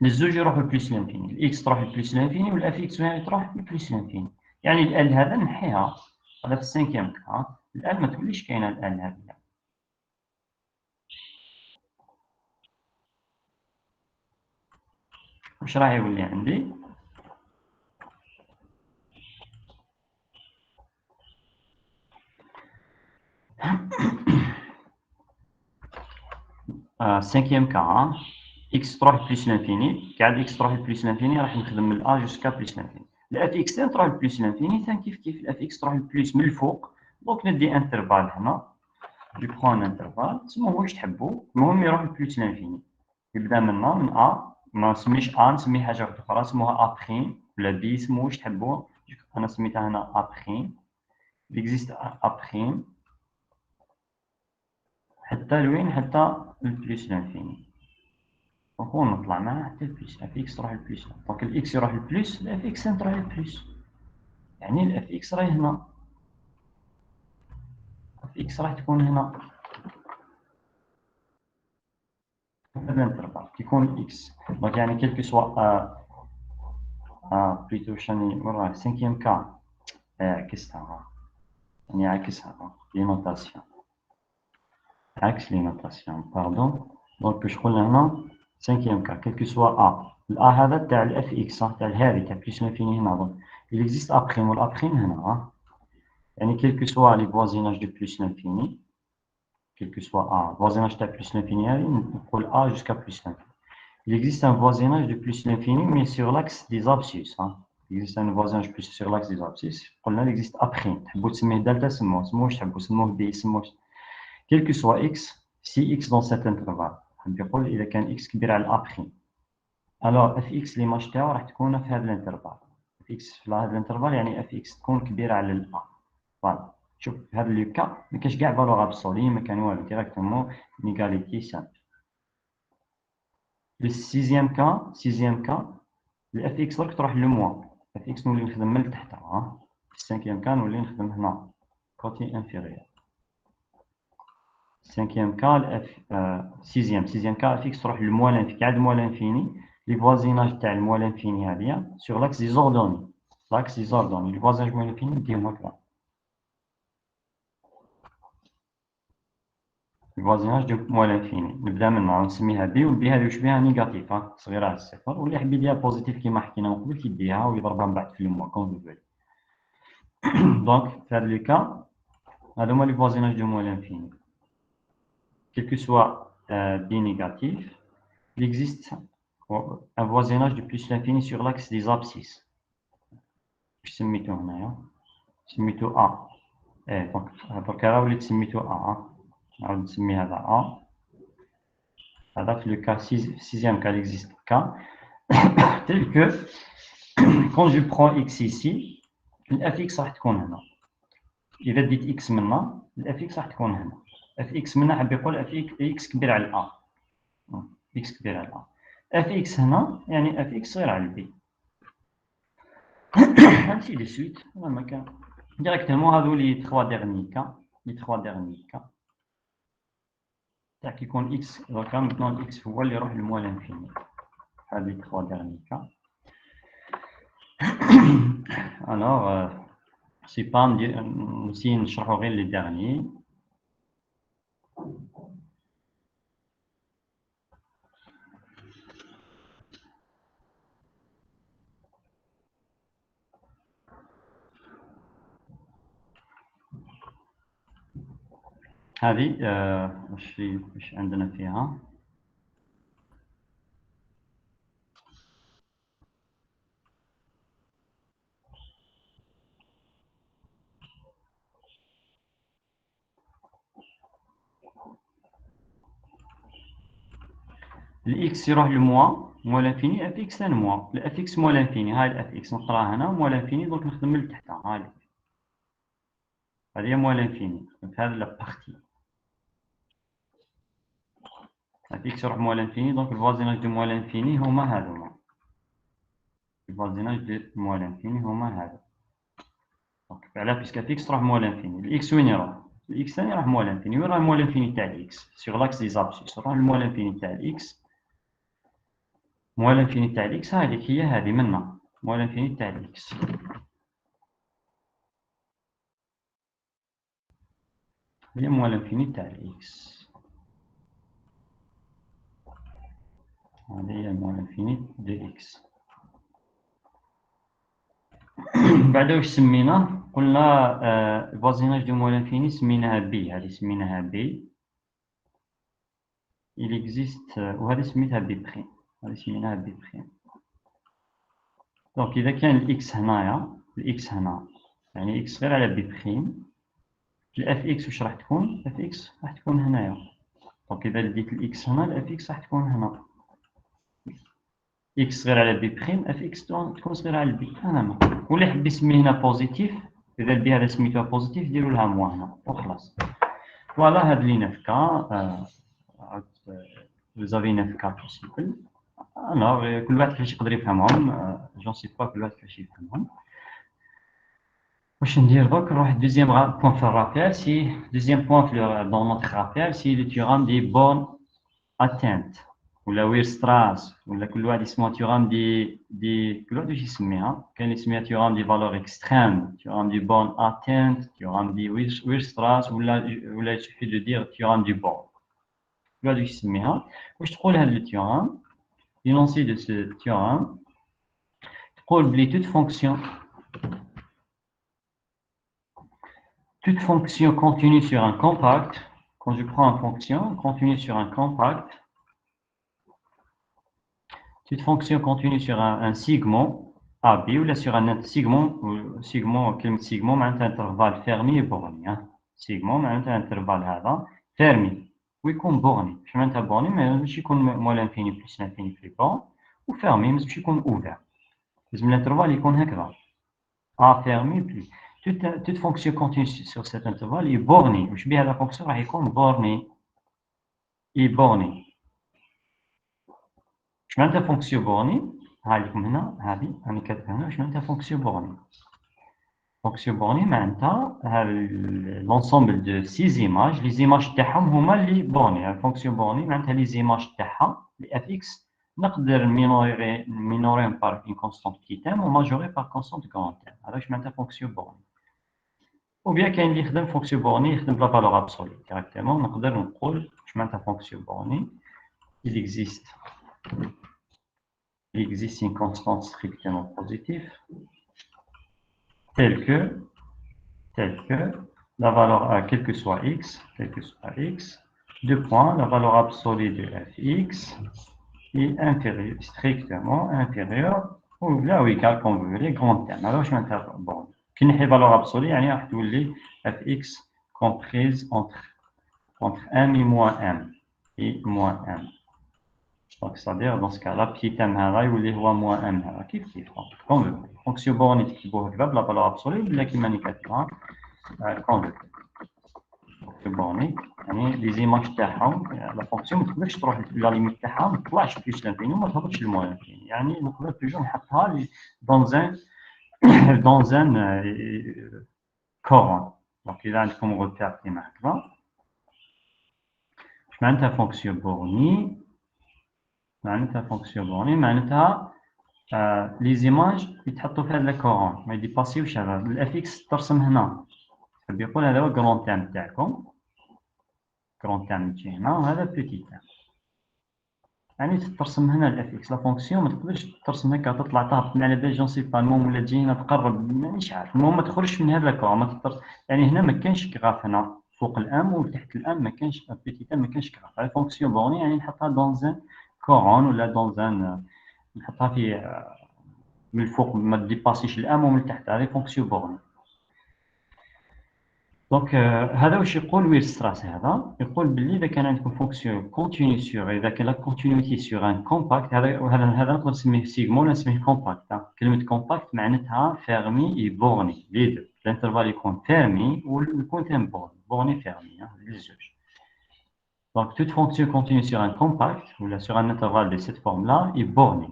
الزوج يروحوا لبلس لانفيني. الاكس تروح لبلس لانفيني والاف اكس وين تروح لبلس لانفيني. يعني الال هذا نحيها. هذا في السانكيام كا. الال ما توليش كاينه الال هذه. واش راح يولي عندي؟ السانكيام كا اكس تروح لبلس لانفيني. قاعد اكس تروح لبلس لانفيني راح نخدم من ا جوسكا بلس لانفيني. الاف اكس تروح لبلس لانفيني ثاني كيف الاف اكس تروح لبلس من الفوق. دونك ندي انترفال هنا. جو برون انترفال سموه واش تحبوا. المهم يروح لبلس لانفيني. يبدا منا من ا. ما نسميش ا نسمي حاجه اخرى سموها ا بريم ولا بي. سموه واش تحبوا. انا سميتها هنا ا بريم. اكزيست ا بريم حتى لوين؟ حتى البلس لانفيني. دونك نطلع معاه حتى البلس. اف اكس تروح للبلس. دونك الاكس يروح للبلس الاف اكس تروح للبلس. يعني الاف اكس راهي هنا. اف اكس راح تكون هنا. هذا الانترفال كيكون اكس. دونك يعني كيلكو سوا بليتو شاني مرة سانكيام كا عكسها. يعني عكسها لي نوتاسيون. عكس لي نوتاسيون باردون. دونك باش قلنا هنا سانكيام كا كيلكو سوا الأ هذا تاع الاف اكس تاع الهادي تاع بلس لانفيني هنا. دونك il existe A prime والأ بريم هنا. يعني كيلكو سوا لي فوازيناج دو بلس لانفيني. كيلكو سوا فوازيناج تاع بلس لانفيني هذه نقول A jusqu'à بلس لانفيني. Il existe un voisinage de plus l'infini, mais sur l'axe des abscisses. Il existe un voisinage plus sur l'axe des abscisses. قلنا il existe A prime. تحبوا تسميه دلتا سموه واش تحبوا. سموه بي سموه. Quel que soit x, si x dans cet intervalle. حاب يقول إذا كان x كبير على A prime. Alors fx l'image تاعو راح تكون في هذا الانترفال. fx في هذا الانترفال يعني fx تكون كبيرة على ال A. فوالا. شوف في هذا لو كا ما كاينش كاع فالور ابسولي ما كان والو. ديريكتومون إيغاليتي سامبل. Le sixième cas, le fx راك تروح لو موان. fx نولي نخدم من التحت. في السانكيام كا نولي نخدم هنا كوتي انفيريور. cinquième cas sixième cas fx تروح للموان لانفيني. قاعد موان لانفيني لي فوازيناج تاع الموان لانفيني هذيا سور لاكس دي زوردوني. لاكس دي زوردوني لي فوازيناج موان لانفيني نديهم هكا. الفوازيناج دو موال انفيني نبدا منها ونسميها بي والبي هذه واش بها نيجاتيف صغيره على الصفر واللي يحب يديها بوزيتيف كيما حكينا من قبل كيديها ويضربها من بعد في الموا كون فو دونك في هذا لو كا هذو هما لي فوازيناج دو موال انفيني quel que soit b négatif, il existe un voisinage de plus l'infini sur l'axe des abscisses. Je سميتو هنايا سميتو A. دونك دركا وليت سميتو A. نعاود نسمي هذا A. هذا في لو كا sixième cas il existe cas tel que quand je prends x ici الfx راح تكون هنا. إذا ديت x منا الfx راح تكون هنا. fx منا حاب يقول fx كبير على a x كبير على a fx هنا يعني fx صغير على b ainsi de suite ما كان directement هذو لي 3 derniers cas تاع كي يكون x دوكا maintenant x هو اللي يروح للموال انفيني هذو لي 3 derniers cas alors c'est pas نسي نشرحو غير لي derniers. هذه واش عندنا فيها الاكس يروح لموا موا لانفيني اف اكس ثاني موا الاف اكس موا لانفيني هاي الاف اكس نقراها هنا موا لانفيني دونك نخدم من تحتها هاي هذه موا لانفيني في هذه لا بارتي اف اكس يروح موا لانفيني دونك الفوازيناج دو موا لانفيني هما هذوما الفوازيناج دو موا لانفيني هما هذا دونك علاه بيسك اف اكس تروح موا لانفيني الاكس وين يروح الاكس ثاني يروح موا لانفيني وين راه موا لانفيني تاع الاكس سيغ لاكس دي زابسيس يروح لموا لانفيني تاع الاكس موا لانفيني تاع الاكس هذيك هي هذه منا موا لانفيني تاع الاكس هي موا لانفيني تاع الاكس هذه هي موا لانفيني دو اكس بعد واش سمينا قلنا الفوازيناج دو موا لانفيني سميناها بي هذه سميناها بي il existe وهذه سميتها بي بريم هذه سميناها بي بريم دونك اذا كان الاكس هنايا الاكس هنا يعني اكس غير على بي بريم الاف اكس واش راح تكون اف اكس راح تكون هنايا دونك اذا ديت الاكس هنا الاف اكس راح تكون هنا اكس صغير على بي بريم اف اكس تكون صغيره على بي هنا واللي يحب يسمي هنا بوزيتيف اذا البي هذا سميتوها بوزيتيف ديروا لها موا هنا وخلاص فوالا هاد لي 9 كا vous avez 9 cas possibles alors كل واحد كيفاش يقدر يفهمهم جون سي با كل واحد كيفاش يفهمهم واش ندير دوك نروح دوزيام بوين في الرابيل سي دوزيام بوين dans notre rappel si le théorème des bornes atteintes ولا ويرستراس ولا كل واحد يسموها تيورام دي كل واحد واش يسميها كاين اللي يسميها تيورام دي فالور اكستريم تيورام دي بون اتينت تيورام دي ويرستراس ولا يسوفي دو دير تيورام دي بون كل واحد واش يسميها واش تقول هاد التيورام لينونسي دو سو تيورام تقول بلي toute fonction continue sur un compact quand je prends une fonction continue sur un compact toute fonction continue sur un segment AB ou là sur un segment كلمة segment معناتها intervalle fermé et borné segment معناتها intervalle هذا fermé ويكون borné واش معناتها borné ماشي يكون موا لانفيني بلس لانفيني في بون وفيرمي ماشي يكون اوفير لازم الانترفال يكون هكذا A fermé plus toute fonction continue sur cet intervalle est bornée واش بها la fonction راح يكون borné est borné واش معناتها فونكسيون بورني ها لكم هنا هذه راني كاتبها هنا واش معناتها فونكسيون بورني فونكسيون بورني معناتها لونسومبل دو 6 ايماج لي زيماج تاعهم هما اللي بورني فونكسيون بورني معناتها لي زيماج تاعها لي اف اكس نقدر مينوريهم بار اون كونستانت بتيت ام وماجوري بار كونستانت كرون ام هذا واش معناتها فونكسيون بورني ou bien كاين اللي يخدم fonction bornée يخدم بلا valeur absolue directement. نقدر نقول واش معناتها fonction bornée. Il existe une constante strictement positive telle que la valeur a, quel que soit x, deux points, la valeur absolue de fx est inférieure, strictement inférieure ou là ou égal comme vous voulez, grand terme. Alors je m'interroge. Bon, qui n'est pas valeur absolue, يعني راح تقول لي fx comprise entre m et moins m. Donc, c'est-à-dire, dans ce cas-là, petit m هذا يولي هو moins m هذا كيف comme vous voulez. Fonction bornée تكتبوها هكذا بلا valeur absolue ولا كيما اللي كاتبها comme vous voulez. Fonction bornée يعني لي زيماج تاعهم لا فونكسيون ما تقدرش تروح لا ليميت تاعها ما تطلعش بلوس لانفيني وما تهبطش للموان لانفيني. يعني نقدر توجور نحطها dans un coron. Donc, إذا عندكم غوتير كيما هكذا واش معناتها فونكسيون بورني؟ معناتها فونكسيون بورني معناتها لي زيماج يتحطوا في هذا الكورون ما يديباسيوش هذا الاف اكس ترسم هنا. حاب يقول هذا هو كرون تام تاعكم، كرون تام تجي هنا وهذا بيتي تام. يعني ترسم هنا الاف اكس لا فونكسيون ما تقدرش ترسم هكا تطلع تهبط من على بالي جون سي با المهم ولا تجي هنا تقرب مانيش عارف. المهم ما تخرجش من هذا الكورون ما تقدر. يعني هنا ما كانش كراف هنا فوق الام وتحت الام ما كانش بيتي تام ما كانش كراف. هذه فونكسيون بورني يعني نحطها دون كورون ولا دون نحطها في من الفوق ما ديباسيش الام ومن التحت. هذه فونكسيون بورني. دونك هذا واش يقول ويرستراس هذا يقول باللي اذا كان عندكم فونكسيون كونتينيو سور اذا كان لا كونتينيتي سور ان كومباكت هذا نقدر نسميه سيغما ولا نسميه كومباكت. كلمه كومباكت معناتها فيرمي اي بورني لي دو. الانترفال يكون فيرمي ويكون ثاني بورني فيرمي لي زوج. دونك toute fonction continue sur un compact ou sur un intervalle de cette forme là est bornée.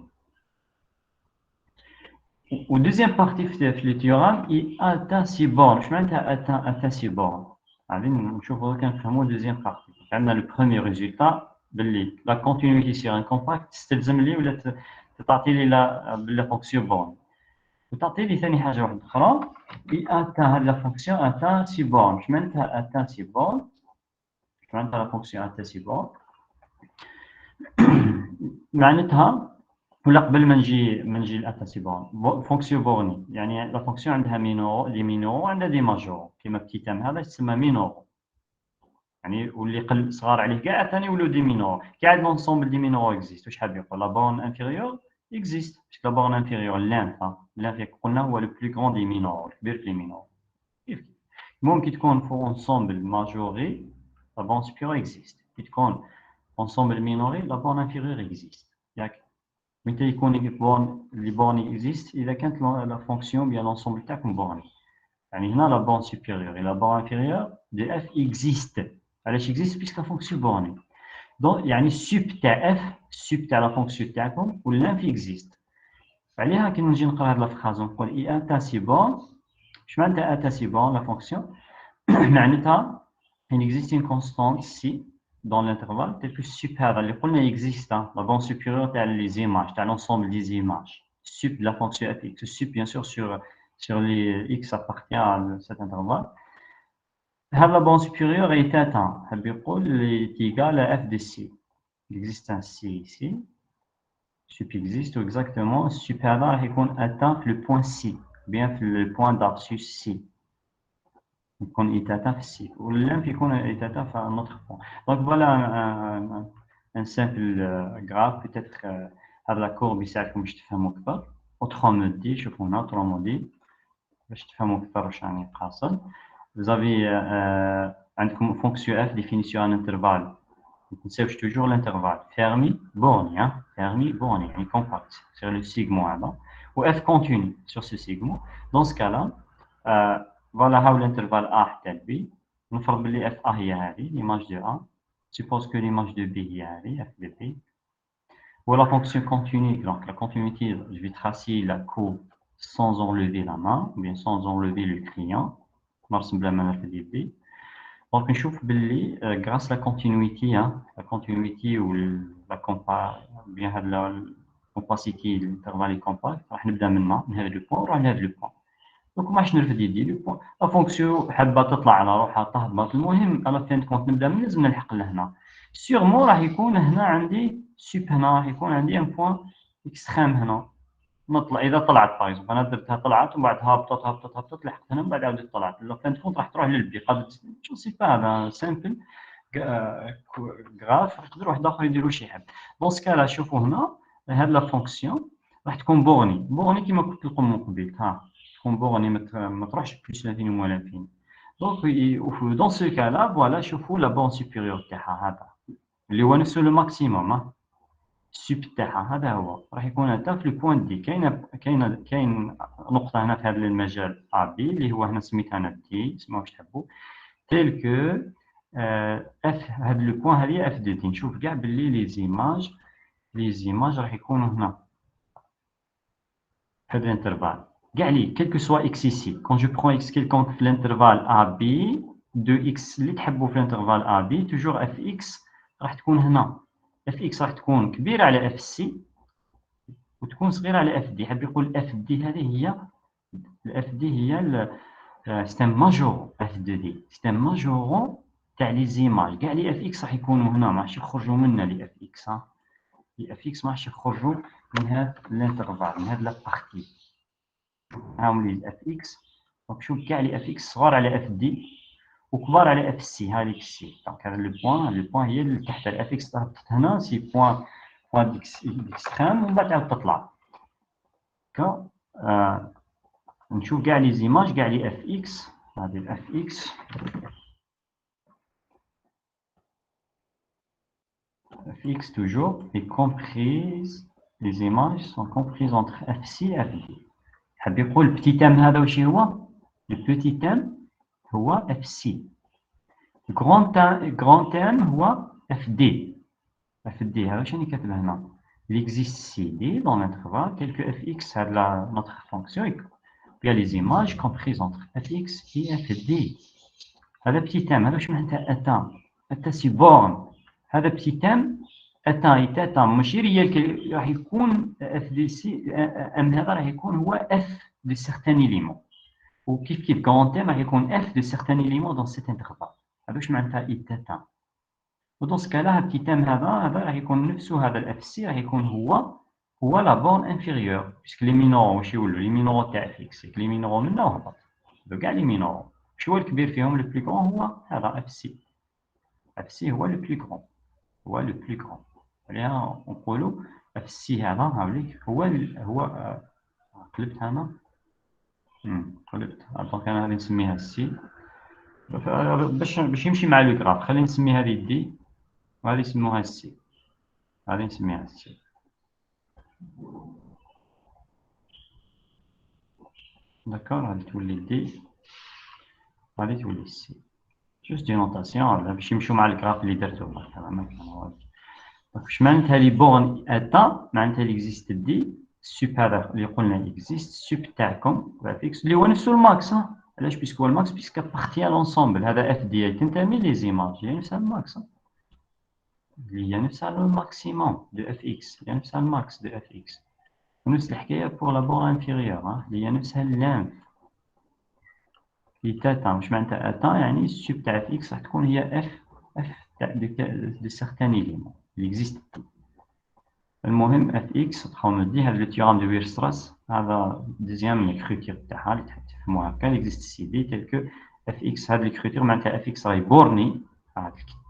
Ou deuxième partie في le théorème il atteint ces bornes. Je معناتها atteint ces bornes. غادي نشوفوا كنفهموا deuxième partie. عندنا le premier résultat باللي la continuité sur un compact تستلزم لي ولا تعطي لي la fonction borne. وتعطي لي ثاني حاجه واحده اخرى il atteint هذه la fonction atteint ces bornes. Je معناتها atteint ces bornes. Je معناتها la fonction atteint ces bornes. معناتها ولا قبل ما نجي لاتان سي بورن فونكسيون بورني يعني لا فونكسيون عندها مينورو لي مينورو وعندها دي ماجورو كيما بتي تام هذا يتسمى مينورو يعني واللي قل صغار عليه كاع ثاني ولاو دي مينورو كاع لونسومبل دي مينورو اكزيست. واش حاب يقول لا بورن انفيريور اكزيست باسكو لا بورن انفيريور لانف قلنا هو لو بلو غران دي مينورو الكبير في لي مينورو. المهم كي تكون فونسومبل ماجوري لا بورن سوبيريور اكزيست. كي تكون فونسومبل مينوري لا بورن انفيريور اكزيست. ياك متى يكون لي بورني اكزيست اذا كانت لا فونكسيون بيان لونسومبل تاعكم بورني. يعني هنا لا بورن سوبيريور لا بورن انفيريور دي اف اكزيست. علاش اكزيست؟ باسكو لا فونكسيون بورني. دونك يعني السوب تاع اف السوب تاع لا فونكسيون تاعكم ولا في اكزيست. عليها كي نجي نقرا هاد لا فراز نقول اي اتان سي بورن. اش معناتها اتان سي بورن لا فونكسيون؟ معناتها ان اكزيست ان كونستانت سي dans l'intervalle tel que sup هذا اللي قلنا existe la bande supérieure تاع les images تاع l'ensemble des images sup de la fonction fx sup bien sûr sur les x appartient à cet intervalle. هذا la bande supérieure est atteint حاب يقول est égal à f de c. il existe un c ici sup existe exactement sup هذا راح يكون atteint في le point c bien في le point d'abscisse c. يكون إيتاتا في السي واللام يكون إيتاتا في نوتر بوان. دونك فوالا ان سامبل غراف بيتيتر هاد لا كورب يساعدكم باش تفهموا أكثر. اوترومون دي شوفوا هنا اوترومون دي باش تفهموا أكثر واش راني قاصد. فوزافي عندكم فونكسيون اف ديفيني سور ان انترفال ما تنساوش توجور الانترفال فيرمي بورني فيرمي بورني يعني كومباكت سير لو سيغمون هذا و اف كونتيني سور سو سيغمون. دون سو كالا فوالا هاو الانترفال ا حتى بي نفرض بلي اف ا هي هذه ليماج دو ا سيبوز كو ليماج دو بي هي هذه اف دو بي و لا فونكسيون كونتيني. دونك لا كونتينيتي جو في تراسي لا كو sans enlever la main ou bien sans enlever le client نرسم بلا ما نرفد يدي. دونك نشوف باللي غراس لا كونتينيتي لا كونتينيتي و لا كومبا بيان هاد لا كومباسيتي الانترفال كومباكت راح نبدا من هذا لو بوين ونروح لهذا لو بوين. دونك ما راحش نرفد يدي لا فونكسيون حابه تطلع على روحها تهبط، المهم على فين كونت نبدا من لازم نلحق لهنا سيغمون راح يكون هنا عندي سوب، هنا راح يكون عندي ان بوان اكستريم هنا نطلع. اذا طلعت بايزون انا درتها طلعت ومن بعد هبطت لحقت هنا، من بعد عاودت طلعت، لا فين كونت راح تروح للبي قد جو سي با هذا سامبل غراف يقدر واحد اخر يديروا شي حاجه. دون سكالا شوفوا هنا هاد لا فونكسيون راح تكون بورني كيما قلت لكم من قبيل، ها تكون بورني ما تروحش بلوس لانفيني موان لانفيني. دونك دون سو كالا فوالا شوفوا لا بون سوبيريور تاعها هذا اللي هو نفسه لو ماكسيموم السوب تاعها هذا هو راح يكون هذا في البوان دي. كاين نقطه هنا في هذا المجال ا بي اللي هو هنا سميتها انا دي اسمها واش تحبوا تيل كو اف هذا لو بوان هذه اف دو دي. نشوف كاع باللي لي زيماج راح يكونوا هنا في هذا الانترفال كاع لي كيل كو سوا اكس ايسي كون جو برون اكس كيلكونك في الانترفال ا بي دو اكس اللي تحبوا في الانترفال ا بي توجور اف اكس راح تكون هنا اف اكس راح تكون كبيره على اف سي وتكون صغيره على اف دي. حاب يقول اف دي هذه هي الاف دي هي سيستم ماجور اف دو دي سيستم ماجور تاع لي زيماج كاع لي اف اكس راح يكونوا هنا ما راحش يخرجوا منا لي اف اكس لي اف اكس ما راحش يخرجوا من هذا الانترفال من هذه لا بارتي هاهم لي اف اكس. دونك شوف كاع لي اف اكس صغار على اف دي وكبار على اف سي هذيك السي. دونك هذا لو بوان هي اللي تحت الاف اكس تهبط هنا سي بوان ديكستريم ومن بعد تعاود تطلع هكا. نشوف كاع لي زيماج كاع لي اف اكس هذه الاف اكس f(x) toujours est comprise, les images sont comprises entre fc et fd. حاب يقول petit m هذا واش هو؟ le petit m هو fc. grand m هو fd. fd هذا شنو كاتب هنا؟ il existe cd dans l'intervalle tel que fx هذا notre fonction il y a les images comprises entre fx et fd. هذا petit m هذا واش معناتها اتان سي بورن. هذا petit m اتان ماشي ريال راح يكون اف دي سي ام هذا راح يكون هو اف دي سيغتان إليمون وكيف كونت راح يكون اف دي سيغتان إليمون دون سيت انترفال. هذا واش معناتها ايتاتان. ودون سكالا هذا التيتام هذا راح يكون نفسه هذا الاف سي راح يكون هو لا بورن انفيريور باسكو لي مينورو واش يولوا لي مينورو تاع اف اكس لي مينورو منا وهبط كاع لي مينورو واش هو الكبير فيهم لو بلو كرون هو هذا اف سي هو لو بلو كرون عليها نقولوا اف سي هذا هاوليك هو قلبت هنا قلبت دونك انا غادي نسميها سي باش يمشي مع لو غراف. خلينا نسمي هذه دي وهذه يسموها سي هذه نسميها سي. داكور هذه تولي دي هذه تولي سي جوست دي نوتاسيون باش يمشوا مع الغراف اللي درتو مثلا ما كان والو. واش معناتها لي بورن اتان معناتها لي اكزيست دي السوب هذا اللي قلنا اكزيست السوب تاعكم فيكس اللي هو نفسه الماكس. علاش بيسكو هو الماكس بيسكو بارتي لونسومبل هذا اف دي تنتمي لي زيماج هي نفسها الماكس اللي هي نفسها الماكسيموم دو اف اكس هي نفسها الماكس دو اف اكس. ونفس الحكايه بور لا بور انفيريور اللي هي نفسها اللانف في تاتا. واش معناتها اتان يعني السوب تاع اف اكس راح تكون هي اف تاع دي سيغتان إليمون اللي اكزيست. المهم اف اكس تبقاو ندي هذا لو تيورام دو ويرستراس هذا دوزيام ليكريتير تاعها اللي تحب تفهموها هكا اكزيست سي دي تيل كو اف اكس. هذا ليكريتير معناتها اف اكس راهي بورني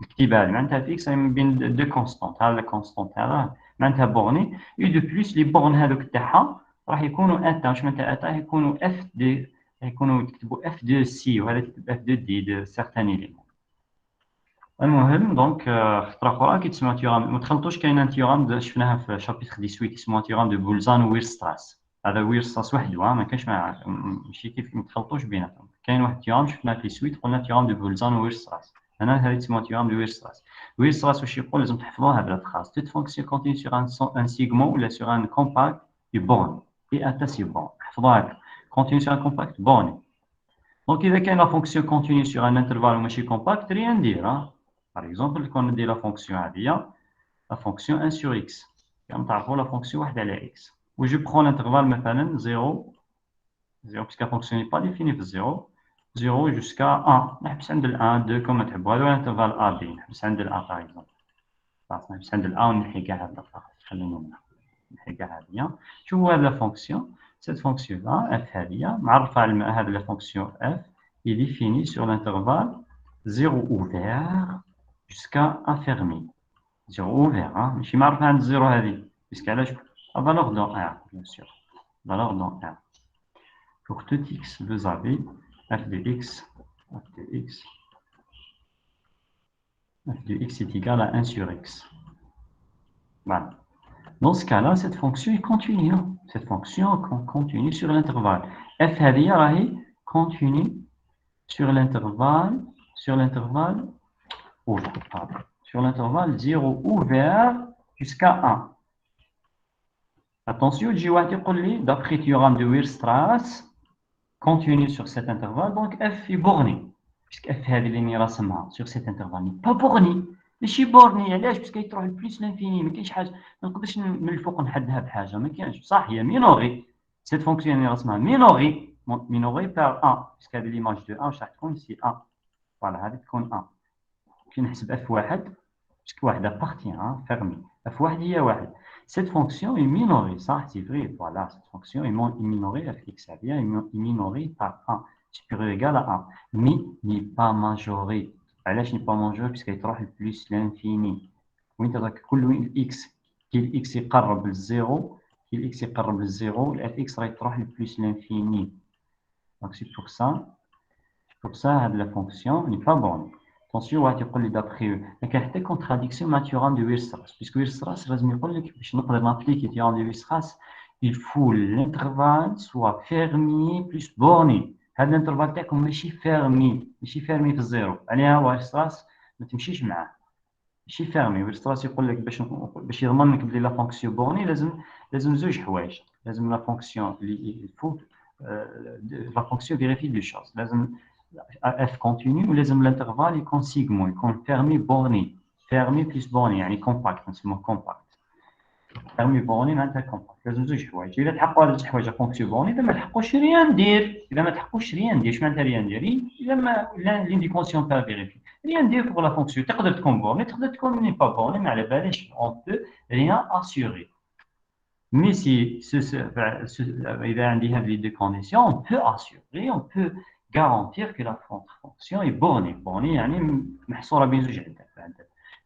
الكتيبه هذه معناتها اف اكس راهي من بين دو كونستونت هذا كونستونت هذا معناتها بورني اي دو بليس لي بورن هذوك تاعها راح يكونوا اتان. واش معناتها اتان يكونوا اف دي يكونوا يكتبوا اف دو سي وهذا يكتب اف دو دي دو سيغتان إليمون. المهم دونك خطره اخرى كيتسمى تيورام ما تخلطوش كاين ان تيورام شفناها في شابيتر 18 اسمه تيورام دو بولزان ويرستراس. هذا ويرستراس وحده ما كاينش ماشي كيف ما تخلطوش بيناتهم. كاين واحد تيورام شفناه في 18 قلنا تيورام دو بولزان ويرستراس. هنا هذه تسمى تيورام دو ويرستراس. ويرستراس واش يقول لازم تحفظوها هذه الفراس toute fonction continue sur un segment ولا sur un compact est borne et ata c'est bon. حفظوها continue sur un compact borne. دونك اذا كاين لا فونكسيون continue sur un intervalle ماشي compact rien dire. Par exemple, quand on dit la fonction هذه la fonction 1 sur x. كما تعرفوا la fonction 1 على x. où je prends l'intervalle مثلا 0 0 puisque la fonction n'est pas définie pour 0. 0 jusqu'à 1. نحبس عند ال 1 2 كما تحبوا. هذا هو الانترفال A B. نحبس عند ال A par exemple. نحبس عند ال A ونحي كاع هذا فقط. خلينا نحي كاع هذه. شوفوا هذه la fonction. Cette fonction là, f هذه معرفة على هذه la fonction f est définie sur l'intervalle 0 ouvert jusqu'à 1 fermé. 0 ouvert, hein. ماشي معرفة عند 0 هذه. puisque علاش la valeur dans R bien sûr. Valeur dans R. Pour tout x, vous avez f de x est égal à 1 sur x. Voilà. Dans ce cas-là, cette fonction est continue. Cette fonction continue sur l'intervalle. F هذه continue sur l'intervalle ouvert. Pardon. Sur l'intervalle 0 ouvert jusqu'à 1. Attention, d'après le théorème de Weierstrass, continue sur cet intervalle, donc f est borné. Puisque f هذه اللي راني راسمها sur cet intervalle n'est pas borné. ماشي borné علاش؟ باسكو يروح لبليس لانفيني. ما كاينش حاجه ما نقدرش من الفوق نحدها بحاجه. ما كاينش صح. هي مينوري. cette fonction اللي راسمها مينوري par 1 باسكو هذه ليماج دو 1 واش راح تكون سي 1. فوالا هذه تكون 1. كي نحسب اف واحد باسكو واحد ابارتيان فيرمي. اف واحد هي واحد. Cette fonction est minorée, ça c'est vrai, voilà, cette fonction est minorée, fx est minorée par 1, supérieur ou égal à 1, mais n'est pas majorée. علاش n'est pas majorée puisqu'elle تروح plus l'infini. وين تراك كل x كي x يقرب للزيرو كي x يقرب للزيرو الfx راهي تروح plus l'infini. Donc c'est pour ça la fonction n'est pas bonne. Attention, d'après eux, il y a une contradiction naturelle de Weierstrass. Puisque Weierstrass, il faut l'intervalle soit fermé plus borné. L'intervalle est comme fermé في الزيرو. عليها Weierstrass ما تمشيش معاه. ماشي fermé. Weierstrass يقول لك باش يضمن لك بلي لا فونكسيون بورني لازم زوج حوايج. لازم لا فونكسيون il faut la fonction vérifie deux choses. لازم f continue ولازم l'intervalle يكون سيغمون يكون fermé plus borné يعني compact نسموه compact. fermé borné معناتها compact. لازم زوج حوايج. إذا تحققوا هاد الجوج حوايج فونكسيون بورني إذا ما تحققوش ريان ندير. إذا ما تحققوش ريان ندير. اش معناتها ريان ندير؟ إذا ما l'indication pas vérifiée. ريان ندير pour la fonction. تقدر تكون بورني تقدر تكون ني با بورني ما على باليش. on peut rien assurer. Mais si إذا عندي هذه les deux conditions on peut assurer, on peut garantir que la fonction est bornée. bornée يعني محصورة بين زوج عدد.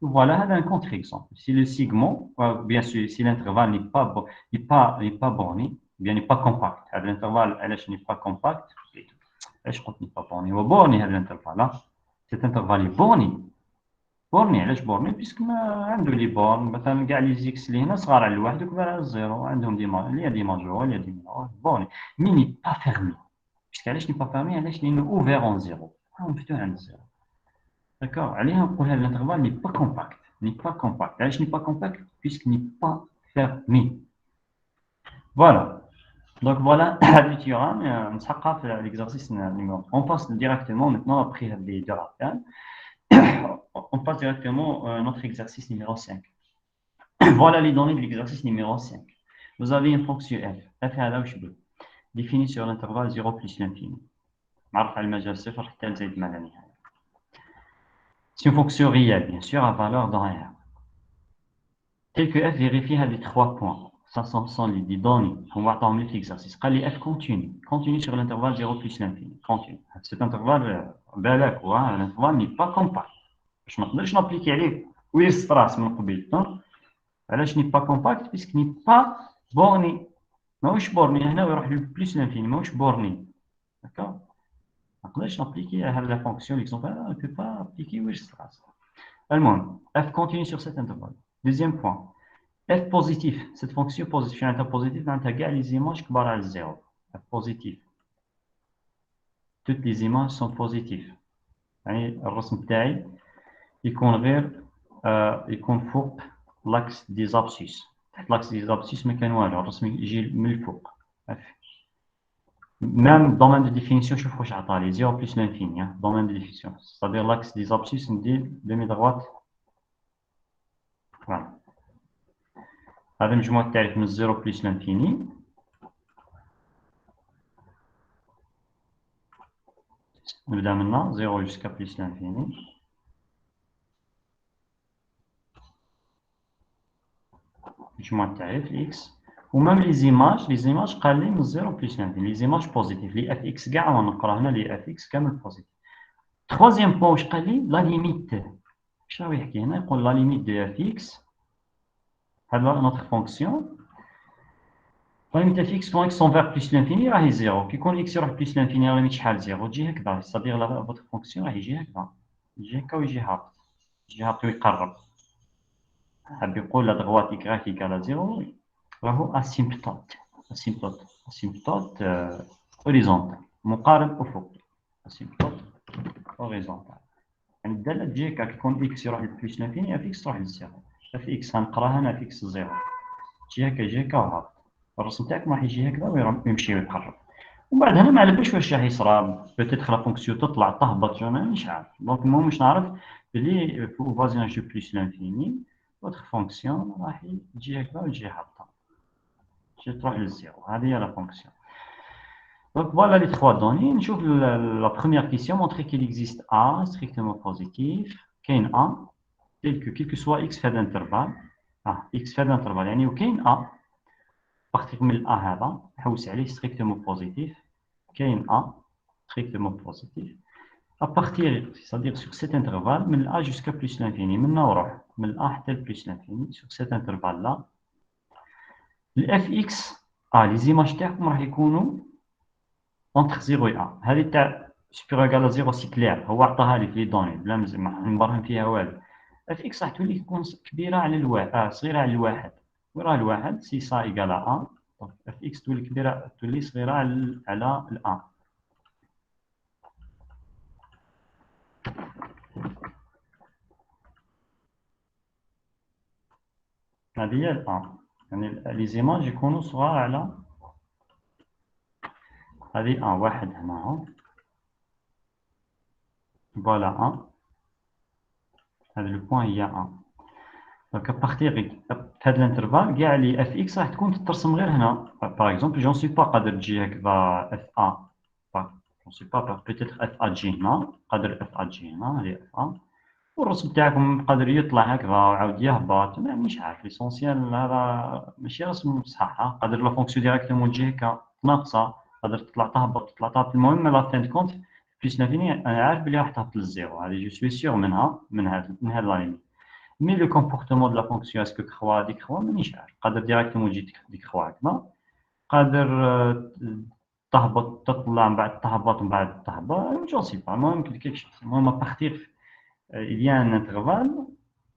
Voilà un contre-exemple. Si le segment, bien sûr, si l'intervalle n'est pas borné, bien n'est pas compact. L'intervalle n'est pas compact. Je crois qu'il n'est pas borné. Ou borné l'intervalle là. Cet intervalle est borné. borné علاش borné puisque ما عنده لي بورن مثلا كاع لي زيكس اللي هنا صغار على الواحد وكبار على الزيرو عندهم دي ماجور اللي دي مينور borné mais n'est pas fermé. puisque علاش n'est pas fermé علاش لانه ouvert en zéro مفتوح عند الزيرو. d'accord عليها نقول هذا l'intervalle n'est pas compact علاش n'est pas compact puisque n'est pas fermé. voilà. Donc voilà le théorème نسحقها في l'exercice numéro. On passe directement maintenant après les deux rappels. On passe directement à notre exercice numéro 5. Voilà les données de l'exercice numéro 5. Vous avez une fonction f. f est définie sur l'intervalle 0 plus l'infini. C'est une fonction réelle, bien sûr, à valeur dans R. Tel que f vérifie les 3 points. Ça sont les données. On va attendre l'exercice. f continue sur l'intervalle 0 plus l'infini. Continue. Cet intervalle, l'intervalle n'est pas compact. Je ne peux pas appliquer عليه Weierstrass من قبل. علاش n'est pas compact puisque n'est pas borné. ماهوش borné هنا ويروح لبليس l'infini ماهوش borné. d'accord. ما نقدرش نابليكي هاد لا فونكسيون l'exemple on ne peut pas appliquer Weierstrass. المهم f continue sur cet intervalle. Deuxième point. f positif. Cette fonction positive معناتها positive معناتها كاع لي زيماج كبار على الزيرو. f positif. Toutes les images sont positives. يعني الرسم تاعي يكون غير يكون فوق l'axe des abscisses. l'axe des abscisses ما كان والو الرسم يجي من الفوق. même domaine de définition شوف واش عطالي 0 plus l'infini. domaine de définition c'est-à-dire l'axe des abscisses ندير demi droite. voilà. هذا مجموع التعريف من 0 plus l'infini. نبدا منا 0 jusqu'à plus l'infini. مجموعة تاعي في اكس. ومام لي زيماج قال لي من 0 بلس l'infini. لي زيماج بوزيتيف لي اف اكس كاع ونقرا هنا لي اف اكس كامل بوزيتيف. troisième بوان واش قال لي؟ لا ليميت. واش راه يحكي هنا؟ يقول لا ليميت دو اف اكس هاد نوتر فونكسيون. لا ليميت اف اكس كون اكس تون فيغ بلس l'infini راهي 0. كي يكون اكس يروح بلس l'infini لا ليميت شحال 0 تجي هكذا. صدير لا فوتر فونكسيون راه يجي هكذا. يجي هكا ويجي هابط. يجي هابط ويقرب. حاب يقول لا droite y égale à 0 راهو اسيمبتوت. اسيمبتوت هوريزونتال مقارب افقي. اسيمبتوت هوريزونتال يعني الداله تجي هكا. كيكون اكس يروح لبلس لانفيني اف اكس تروح للزيرو. اف اكس غنقراها هنا اف اكس زيرو. تجي هكا يجي هكا وهابط. الرسم تاعكم راح يجي هكذا ويمشي ويقرب. ومن بعد هنا ما على باليش واش راح يصرى. بوتيتر لا فونكسيون تطلع تهبط مانيش عارف. دونك المهم واش نعرف بلي في فازيناج دو بلس لانفيني votre fonction راح تجي هكذا وتجي هابطة. تجي تروح للزيرو. هذه هي لا فونكسيون. Donc voilà les trois données. نشوف la première question. Montrer qu'il existe A strictement positif. كاين A tel que quel que soit x fait d'intervalle. x fait d'intervalle يعني وكاين A بارتيغ من A هذا نحوس عليه strictement positif. كاين A strictement positif. à partir, c'est-à-dire sur cet intervalle, من A jusqu'à plus l'infini. من نروح من A حتى plus l'infini sur cet intervalle là. ال fx les images تاعكم راح يكونوا entre 0 et 1. هذه تاع supérieur égal à 0 سي كلير. هو عطاها لي في لي دوني بلا ما نبرهن فيها والو. fx راح تولي تكون كبيره على الواحد صغيره على الواحد. وراه الواحد سي سا égal à 1 دونك fx تولي كبيره تولي صغيره على ال 1. هذه هي ال 1 يعني لي زيماج يكونوا صغار على هذه 1 واحد هنا فوالا 1. هذا لو بوين هي 1. دونك ابارتيغ في هذا الانترفال كاع لي اف اكس راح تكون ترسم غير هنا. باغ اكزومبل جون سي با قادر تجي هكذا اف ا. جون سي با بوتيتر اف ا تجي هنا. قادر اف ا تجي هنا هذه اف ا. والرسم تاعكم قادر يطلع هكذا وعاود يهبط. مانيش عارف ليسونسيال هذا ماشي رسم صح. قادر لا فونكسيون ديريكتومون تجي هكا ناقصه. قادر تطلع تهبط تطلع تهبط. المهم لا فين كونت بليس لانفيني انا عارف بلي راح تهبط للزيرو. هذه جو سوي سيغ منها من هذا لا ليميت. مي لو كومبورتمون دو لا فونكسيون اسكو كخوا ديك خوا مانيش عارف. قادر ديريكتومون تجي ديك خوا هكذا. قادر تهبط تطلع من بعد تهبط من بعد تهبط جو سي با. المهم كيك شيء. المهم ابارتيغ il y a un intervalle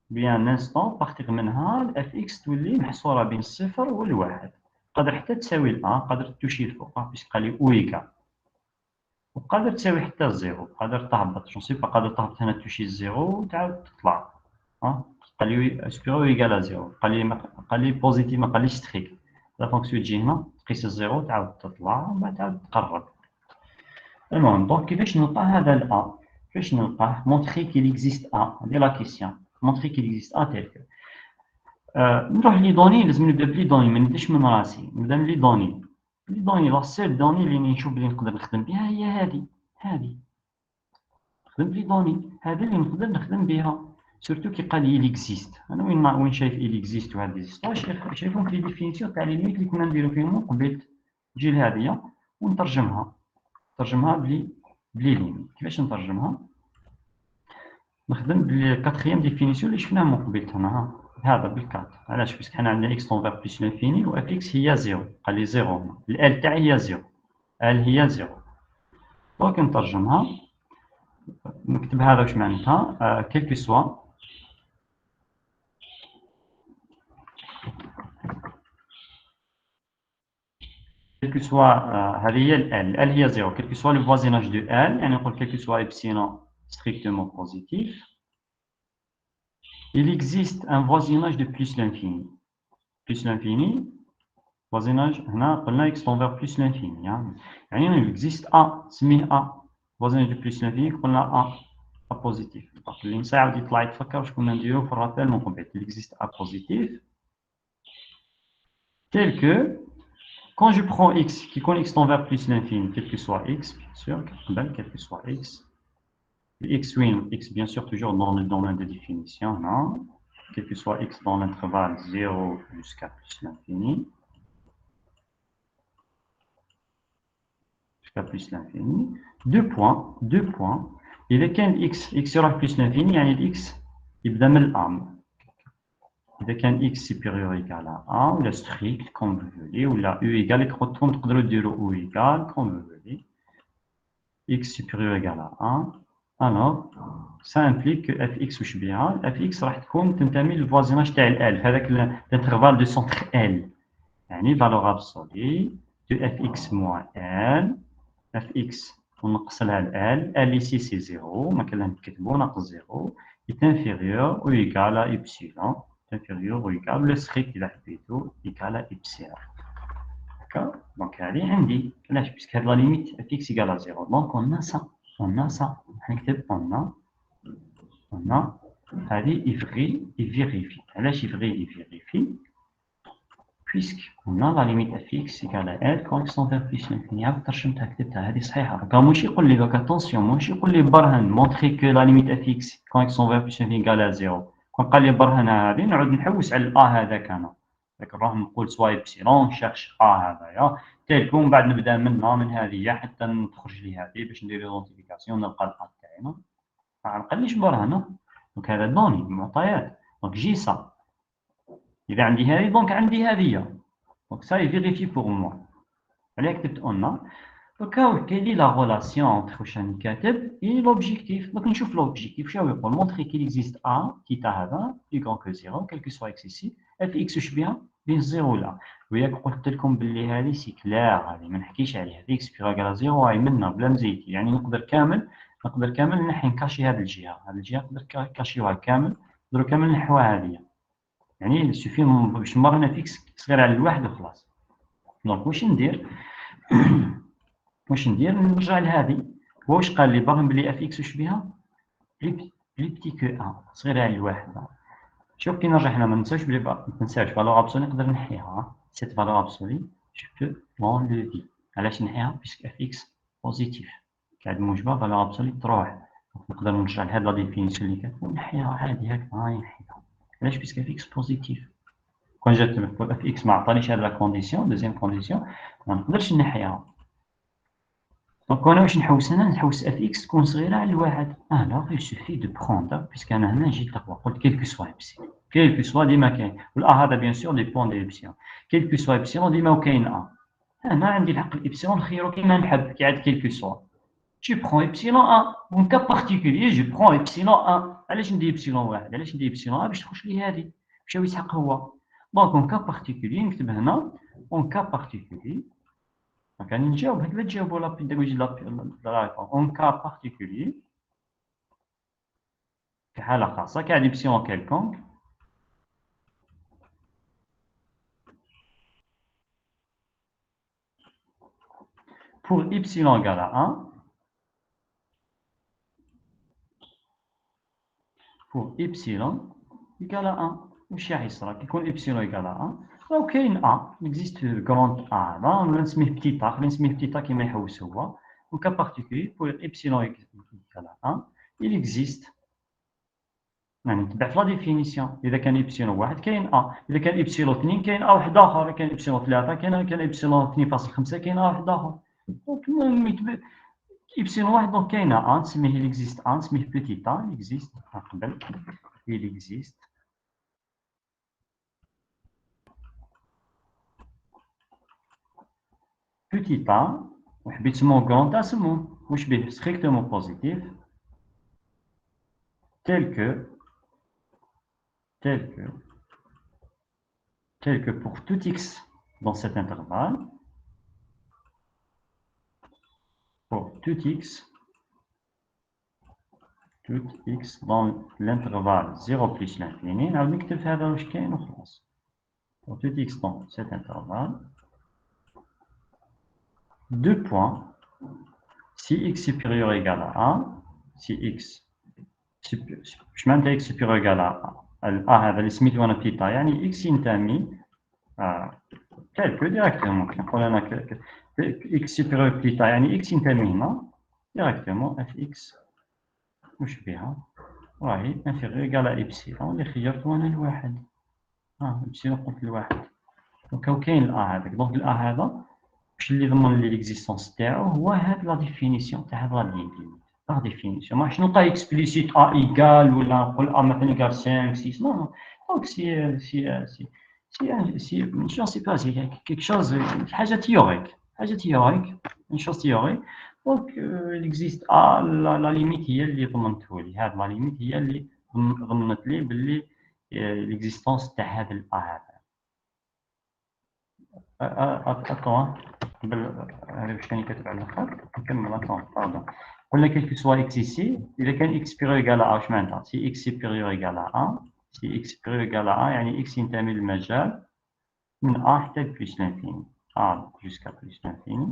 بيان ان انستون بارتيغ منها الاف اكس تولي محصوره بين الصفر والواحد. قادر حتى تساوي الان. قادر تمشي الفوق باش قال لي اويكا. وقادر تساوي حتى الزيرو. قادر تهبط جو سي با. قادر تهبط هنا تمشي الزيرو وتعاود تطلع. قال لي سبيرو ايكال زيرو. قال لي بوزيتيف ما قاليش ستريكت. لا فونكسيون تجي هنا تقيس الزيرو تعاود تطلع ومن بعد تعاود تقرب. المهم دونك كيفاش نلقى هذا الأ؟ كيفاش نلقاه؟ مونطخي كيل اكزيست أ. هذه لا كيسيون. مونطخي كيل اكزيست أ تيل كو. نروح لي دوني. لازم نبدا بلي دوني ما نبداش من راسي. نبدا من لي دوني. لي دوني لا سيل دوني اللي نشوف بلي نقدر نخدم بها هي هذه. نخدم بلي دوني هذه اللي نقدر نخدم بها. سورتو كي قال لي اكزيست. انا وين شايف اكزيست وهاد ليزيستون شايفهم في لي ديفينيسيون تاع لي ليميت اللي كنا نديرو فيهم من قبل. تجي لهذه ونترجمها. نترجمها بلي ليميت. كيفاش نترجمها؟ نخدم بالكاتريام ديفينيسيون اللي شفناها من قبل هنا. هذا بالكات. علاش؟ باسكو حنا عندنا اكس طون فيغ بلس لانفيني و اف اكس هي زيرو. قال لي زيرو هنا. ال تاعي هي زيرو. ال هي زيرو. دونك نترجمها. نكتب هذا واش معناتها كيلكو سوا كيلكو سوا هذه هي ال هي زيرو. كيلكو سوا لو فوازيناج دو ال يعني نقول كيلكو سوا إبسيلون strictement positif. Il existe un voisinage de plus l'infini. Plus l'infini, voisinage هنا قلنا x tend vers plus l'infini. يعني il existe A سميه A. voisinage de plus l'infini قلنا A positif. اللي نساعد يطلع يتفكر واش كنا نديرو في الرابيل من قبل. Il existe A positif tel que quand je prends x, qui quand x tend vers plus l'infini, quel que soit x, bien sûr, quel que soit x, x, oui, x bien sûr toujours dans le domaine de définition, non, quel que soit x dans l'intervalle 0 jusqu'à plus l'infini, jusqu'à plus l'infini, deux points, il est qu'un x sera plus l'infini, يعني x يبدا من الأ. إذا كان x supérieur ou égal à 1 ولا strict comme vous voulez ولا u égal تقدروا ديروا u égal comme vous voulez x supérieur ou égal à 1 alors ça implique que fx واش بها fx راح تكون تنتمي للفوازيناج تاع ال في هذاك الانترفال دو سونتر l يعني valeur absolue de fx moins l fx ونقص لها ال l ici c'est 0 ما كان نكتبوا ناقص 0 est inférieur ou égal à epsilon inférieur ou égal le strict il a plutôt égal à epsilon. D'accord? Donc, allez, عندي علاش puisque la limite fx égale à 0. Donc, on a ça. On a allez, il vérifie. علاش il vérifie puisqu'on a la limite fx égale à l quand x tend vers plus l'infini. عاود ترجمتها كتبتها هذه صحيحة. راه ماشي يقول لي donc attention ماشي يقول لي برهن montrer que la limite fx quand x tend vers plus l'infini égale à 0. كون قال لي برهنها هذه نعود نحوس على الأ هذاك أنا. داك نروح نقول سوا إبسيلون نشيرش أ هذايا تالكو من بعد نبدا من هذه حتى تخرج لي هذه باش ندير ليدونتيفيكاسيون نلقى الأ تاعنا. ما نقليش برهنه. دونك هذا دوني معطيات. دونك جي سا. إذا عندي هذه دونك عندي هذه. دونك سا يفيريفي بور موا. علاه كتبت أون. Donc, quelle est la relation entre le كاتب et l'objectif? Donc, نشوف l'objectif. Je vais montrer qu'il existe A, θ هذا, plus grand que 0, quel que soit x ici. fx واش بها؟ بين 0 لا. وياك قلت لكم باللي هذه سي كلير هذه ما نحكيش عليها. هذه x بيغال 0 هاي منا بلا مزيتي. يعني نقدر كامل نحي نكاشي هذه الجهة. هذه الجهة نقدر كاشيوها كامل. نقدروا كامل نحوها هذه. يعني سوفي باش نمرنا في x صغير على الواحد وخلاص. دونك واش ندير؟ نرجع لهذه واش قال لي باغي بلي اف اكس واش بها بلي بتي كو ان صغيره على الواحد. شوف كي نرجع هنا ما ننساوش بلي ما تنساوش فالور ابسولي نقدر نحيها سيت فالور ابسولي جو بو لونلوفي. علاش نحيها؟ بيسك اف اكس بوزيتيف كعد موجبه فالور ابسولي تروح نقدر نرجع لهاد لا ديفينيسيون اللي كانت ونحيها عادي هكا هاي نحيها. علاش؟ بيسك اف اكس بوزيتيف كون جات اف اكس ما عطانيش هاد لا كونديسيون دوزيام كونديسيون ما نقدرش نحيها. دونك انا واش نحوس اف اكس تكون صغيره على الواحد. الوغ il suffit de prendre بيسك انا هنا جيت تقوى قلت كيلكو سوا ابسيلون كيلكو سوا ديما كاين والأ هذا بيان سور ديبون دي ابسيلون كيلكو سوا ابسيلون ديما وكاين أ. انا عندي الحق الابسيلون نخيرو كيما نحب كي عاد كيلكو سوا جو برون ابسيلون أ اون كا بارتيكولي جو برون ابسيلون أ. علاش ندير ابسيلون واحد؟ علاش ندير ابسيلون أ؟ باش تخرج لي هذه باش هو يسحق هو. دونك اون كا بارتيكولي نكتب هنا اون كا بارتيكولي. Donc, un job, le job la pédagogie de la réponse. En cas particulier, ça qui a l'option quelconque, pour y égale à 1, pour y égale à 1, ou chez Isra, qui compte y égale à 1, ok, une A, il existe grande A, là, on va se mettre petit A qui met au souvent. En cas particulier, pour y égale à 1, il existe. يعني تبع في لا ديفينيسيون اذا كان ايبسيلون واحد كاين ا اذا كان ايبسيلون 2 كاين ا واحد اخر كان ايبسيلون 3 كان ايبسيلون 2.5 كاين ا واحد اخر دونك ايبسيلون واحد دونك كاين ا نسميه اكزيست ا نسميه بوتيت ا اكزيست قبل اكزيست بوتيت ا وحبيت تسموه كروند ا سموه واش به ستريكتومون بوزيتيف tel que pour tout x dans cet intervalle, pour tout x dans l'intervalle 0 plus l'infini, on va نكتب هذا واش كاين وخلاص. Pour tout x dans cet intervalle, deux points, si x supérieur ou égal à 1, si x supérieur ou égal à a هذا اللي سميتو انا بيتا يعني x ينتمي calcul directement نقول انا x supérieur plus tard يعني x ينتمي هنا directement fx وش بها راهي inférieur égal à epsilon اللي خيرته انا الواحد epsilon قلت الواحد دونك هو كاين الا هذاك دونك الا هذا واش اللي ضمن لي ليكزيستونس تاعو هو هاد لا ديفينيسيون تاع هاد لا ليميت لا ديفينيسيون ماش نلقى اكسبليسيت ا ايكال ولا نقول ا مثلا ايكال 5 6 نو دونك je sais pas, c'est quelque chose, حاجة théorique, une chose théorique. Donc, il existe la limite هي اللي ضمنته لي، هاد la limite هي اللي ضمنت لي باللي l'existence تاع هاد ال A هذا. attends قبل هذا واش كان كاتب على الآخر نكمل attends pardon. قلنا quel que soit x ici, إذا كان x supérieur égal à A واش معناتها؟ si x supérieur égal à 1 si x supérieur égal à 1 يعني x ينتمي للمجال من A حتى plus l'infini. A jusqu'à plus l'infini.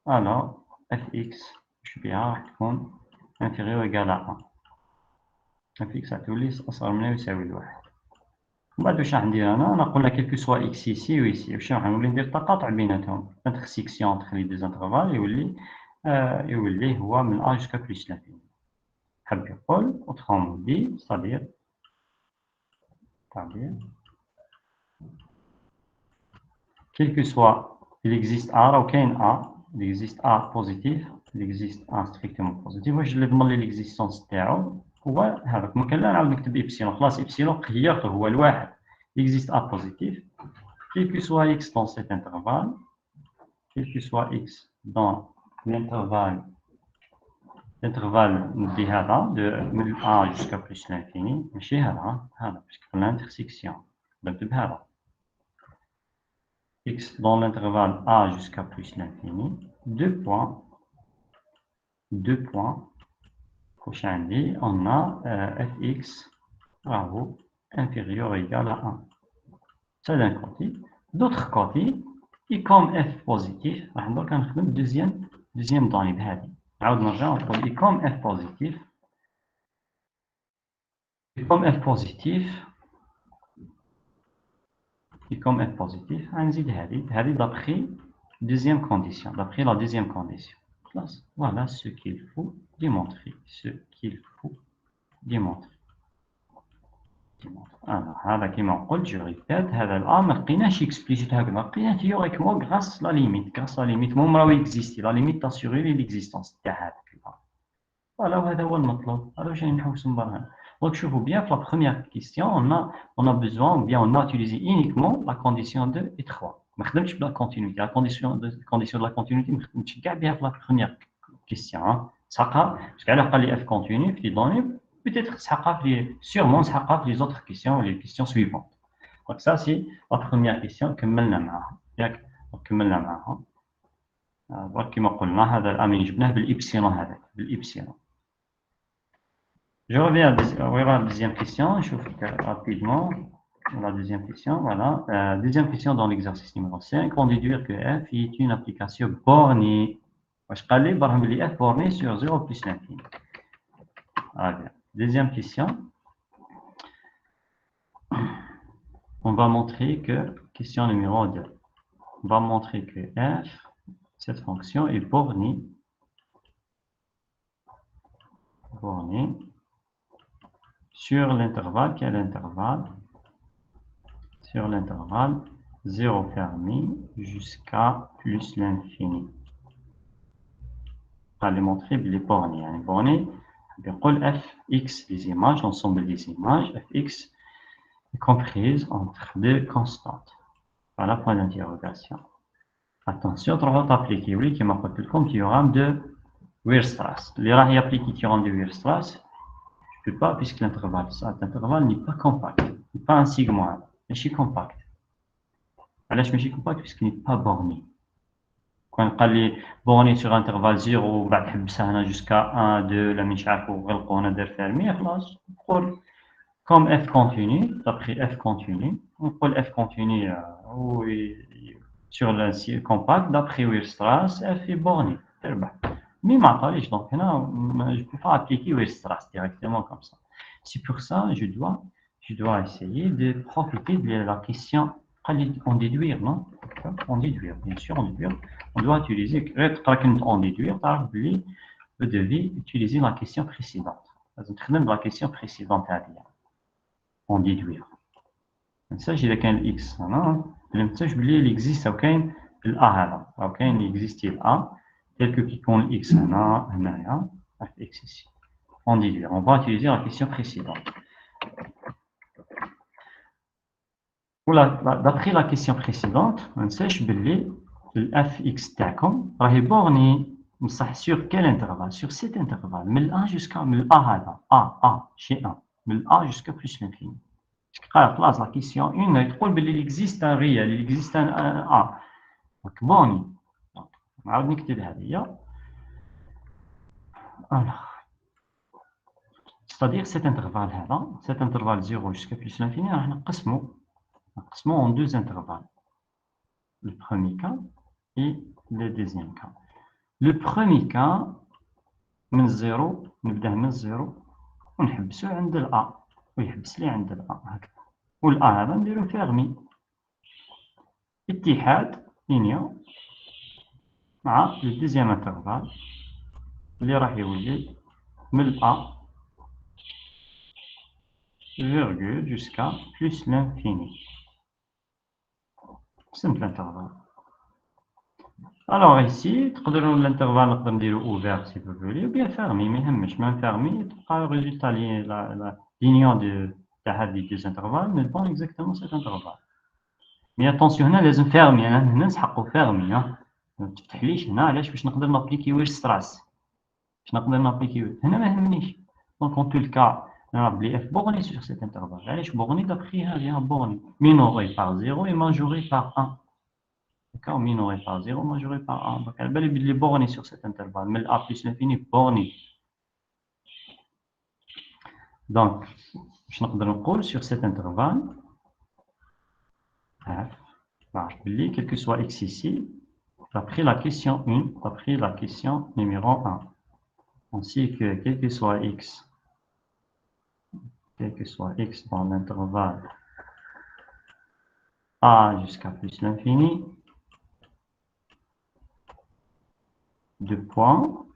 Alors, fx واش بها راح تكون inférieur égal à 1. fx غتولي أصغر منها يساوي الواحد. من بعد واش راح ندير أنا؟ نقول لك quel que soit x ici و ici. واش راح نولي ندير تقاطع بيناتهم. intersection entre les deux intervalles يولي هو من A jusqu'à plus l'infini. حاب يقول autrement dit, c'est-à-dire quel que soit, il existe A ou qu'un A, il existe A positif, il existe A strictement positif. واش اللي ضمن لي l'existence تاعو هو هذاك. ما كان لا نعاود نكتب إبسيلون، خلاص إبسيلون خيرته هو الواحد. il existe A positif, quel que soit x dans cet intervalle, quel que soit x dans l'intervalle ندي هذا من A jusqu'à plus l'infini ماشي هذا باسكو قلنا intersection نكتب هذا x dans l'intervalle A jusqu'à plus l'infini, deux points, prochain dit, on a fx inférieur ou égal à 1. Ça d'un côté. D'autre côté, et comme f positif, donc on a le deuxième donnée. Et comme f positif, نزيد هذه d'après deuxième condition, d'après la deuxième condition. Voilà ce qu'il faut démontrer. Alors, هذا كما قلت je répète هذا الآن ما لقيناش explicite هكذا، لقينا théoriquement grâce la limite مهم راهو existe la limite t'assurer l'existence تاع هذاك الآن. Voilà وهذا هو المطلوب. هذا واش نحوسوا برهان. Donc, je vous bien, pour la première question, on a besoin, ou bien on a utilisé uniquement la condition 2 et 3. ما خدمتش بلا continuité. La condition de la continuité, ما خدمتش كاع بها في la première question. سحقها parce qu'elle قال لي f continue في les données, peut-être سحقها في sûrement سحقها في les autres questions, les questions suivantes. Donc ça c'est la première question كملنا معها. ياك كملنا معها. كما قلنا هذا الامر جبناه بالإبسيلون هذاك بالإبسيلون. Je reviens à la deuxième question, je vous fais rapidement la deuxième question. Voilà, deuxième question dans l'exercice numéro 5, on déduire que f est une application bornée. Je parle de f bornée sur 0 plus l'infini. Deuxième question, on va montrer que, question numéro 2, on va montrer que f, cette fonction est bornée sur l'intervalle, quel intervalle? Sur l'intervalle 0 fermé jusqu'à plus l'infini. On va les montrer les bornées. Les bornées, on fx, les images, l'ensemble des images, fx est comprise entre deux constantes. Voilà, point d'interrogation. Attention, on va appliquer, oui, qui m'a rappelé le théorème de Weierstrass. Les rails appliquent le théorème de Weierstrass. Je ne peux pas, puisque l'intervalle n'est pas compact, n'est pas un sigmoïde, mais c'est compact. Alors, je me dis compact puisqu'il n'est pas borné. Quand on parle borné sur intervalle 0, jusqu'à 1, 2, la minchaf ou on a fermé, comme f continue, d'après f continue, on peut f continue sur le compact, d'après Weierstrass, f est borné. Mais donc, je ne peux pas appliquer Weierstrass directement comme ça. C'est pour ça que je dois essayer de profiter de la question En déduire, non? En déduire, bien sûr, en déduire. On doit utiliser, en déduire, le devis, utiliser la question précédente. Même la question précédente à dire. En déduire. Ça, j'ai le x. Ça, je il existe l'A. Il existe l'A, tel que qui compte x. X ici. En déduire. On va utiliser la question précédente. D'après la question précédente, on sait que le fx تاعكم راهي borné sur quel intervalle? Sur cet intervalle, de A jusqu'à A, chez 1, de A jusqu'à plus l'infini. Alors, la question 1, il existe un réel, il existe un A. Donc, borné. On va نكتب هذه. C'est-à-dire cet intervalle 0 jusqu'à plus l'infini, on نقسمه en deux intervalles. Le premier cas et le deuxième cas. Le premier cas, من 0 نبدأ من 0 ونحبسو عند الأ ويحبس لي عند الأ هكذا والأ هذا نديرو فيرمي اتحاد لينيا مع لو دوزيام انترفال اللي راح يولي من الأ virgule jusqu'à plus l'infini. Simple intervalle. Alors ici, l'intervalle est ouvert si vous voulez, ou bien fermé, mais même fermé, le résultat, l'union de les deux intervalles ne pas exactement cet intervalle. Mais attention, هنا لازم fermé, هنا نسحقوا fermé. ما تفتحليش هنا علاش باش نقدر نابليكي واش ستراس. باش نقدر نابليكي هنا ما يهمنيش. Donc en tout cas, نربلي f borné sur cet intervalle. علاش borné d'après هذه borné minoré par 0 et majoré par 1. D'accord, minoré par 0, majoré par 1. Donc, elle est bornée sur cet intervalle. Mais A plus l'infini, borné. Donc, je vais sur cet intervalle. Quel que soit x ici, d'après la question 1, d'après la question numéro 1. Ainsi que quel que soit x dans l'intervalle A jusqu'à plus l'infini, de points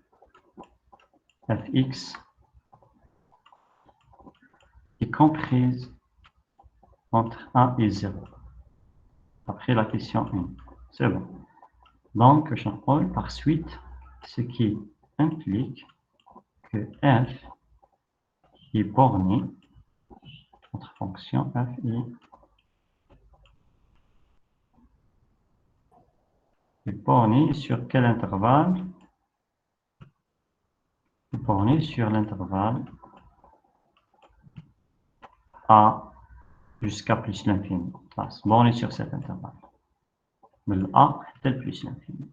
fx est comprise entre 1 et 0. Après la question 1. C'est bon. Donc, je prends par suite ce qui implique que f est borné, notre fonction f est borné sur quel intervalle? Est borné sur l'intervalle A jusqu'à plus l'infini. Borné sur cet intervalle. Mais le A tel plus l'infini.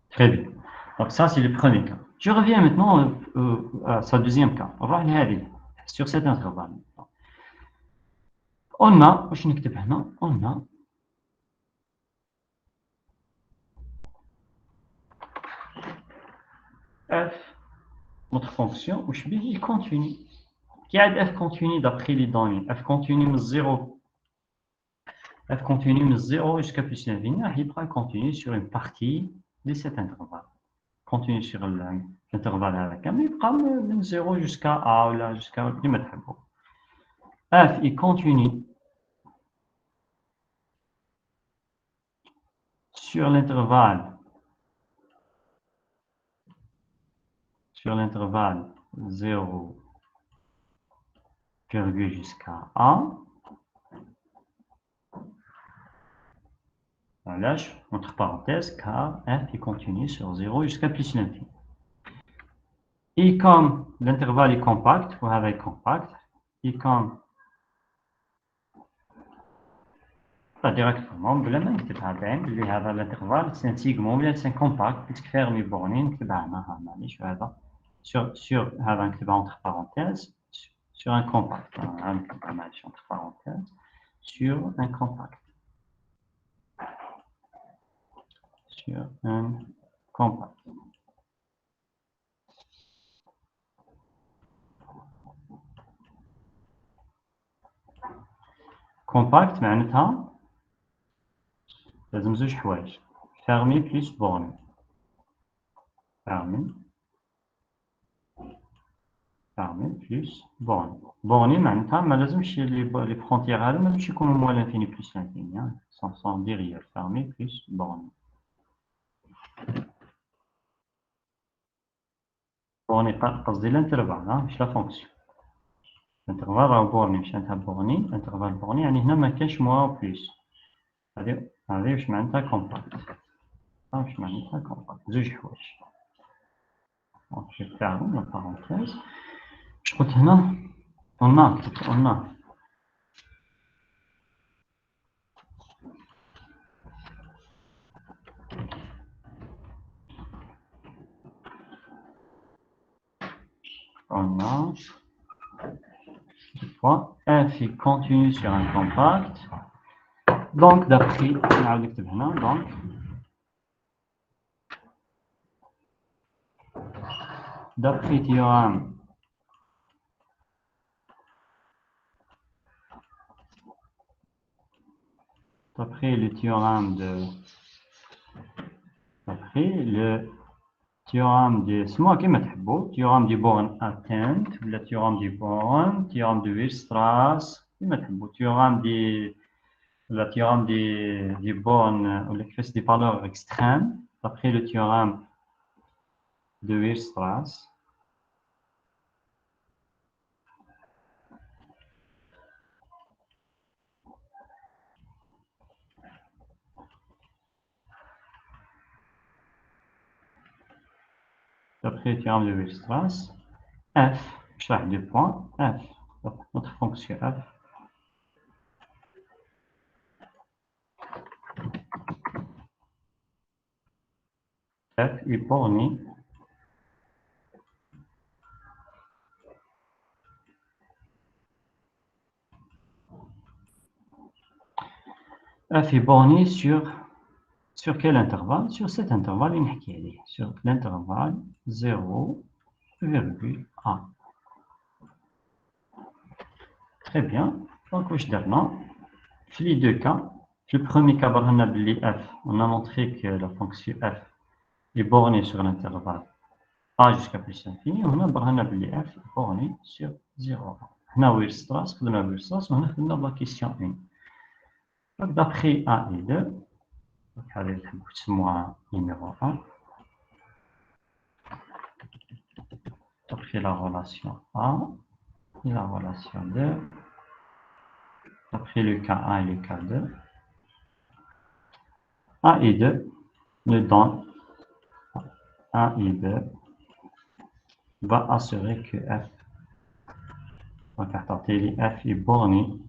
Très bien. Donc ça, c'est le premier cas. Je reviens maintenant à ce deuxième cas. On va aller sur cet intervalle. On a f, notre fonction, il continue. Qui a f continue d'après les données? F continue de 0. F continue de 0 jusqu'à plus l'infini. Il continue sur une partie de cet intervalle. Continue sur l'intervalle avec un, il prend de 0 jusqu'à A ou jusqu'à le mettre. F, il continue sur l'intervalle 0, jusqu'à A. Là, entre parenthèses, car f est continue sur 0 jusqu'à plus l'infini. Et comme l'intervalle est compact, vous avez compact, et comme directement, vous l'avez l'intervalle, c'est un segment, c'est un compact, puisque faire mes bornes, sur entre parenthèses, sur un compact, entre parenthèses, sur un compact. Sur un compact. compact معناتها لازم زوج حوايج fermé plus borné fermé plus borné borné معناتها ما لازمش لي فرونتيير هذو ما لازمش يكونوا موال l'infini plus l'infini sans dire réel fermé plus borné borné قصدي الانترفال مش لا فونكسيون الانترفال راهو بورني مش معناتها بورني الانترفال بورني يعني هنا ما كاينش موا بليس هذه واش معناتها كومباكت واش معناتها كومباكت زوج حوايج دونك نفتحو لا بارونتيز واش قلت هنا قلنا f est continu sur un compact donc d'après نعاود نكتب هنا donc d'après théorème d'après le théorème اسمها كيما تحبوا théorème du borne atteinte ولا théorème du borne théorème de Weierstrass كيما تحبوا théorème des bornes ou l'expression des valeurs extrêmes d'après le théorème de Weierstrass. D'après le théorème de Weierstrass, f, chaque deux points, f, notre fonction f, est bornée f est bornée sur quel intervalle? Sur cet intervalle, sur l'intervalle 0,1. Très bien. Donc, les deux cas. Le premier cas, f, on a montré que la fonction f est bornée sur l'intervalle a jusqu'à plus l'infini. On a f est bornée sur 0. On a Weierstrass, on a la question 1. Donc, d'après A et 2, numéro 1. D'après la relation A et la relation 2. D'après le cas 1 et le cas 2. A et 2 me donnent 1 et 2 va assurer que f, donc f est borné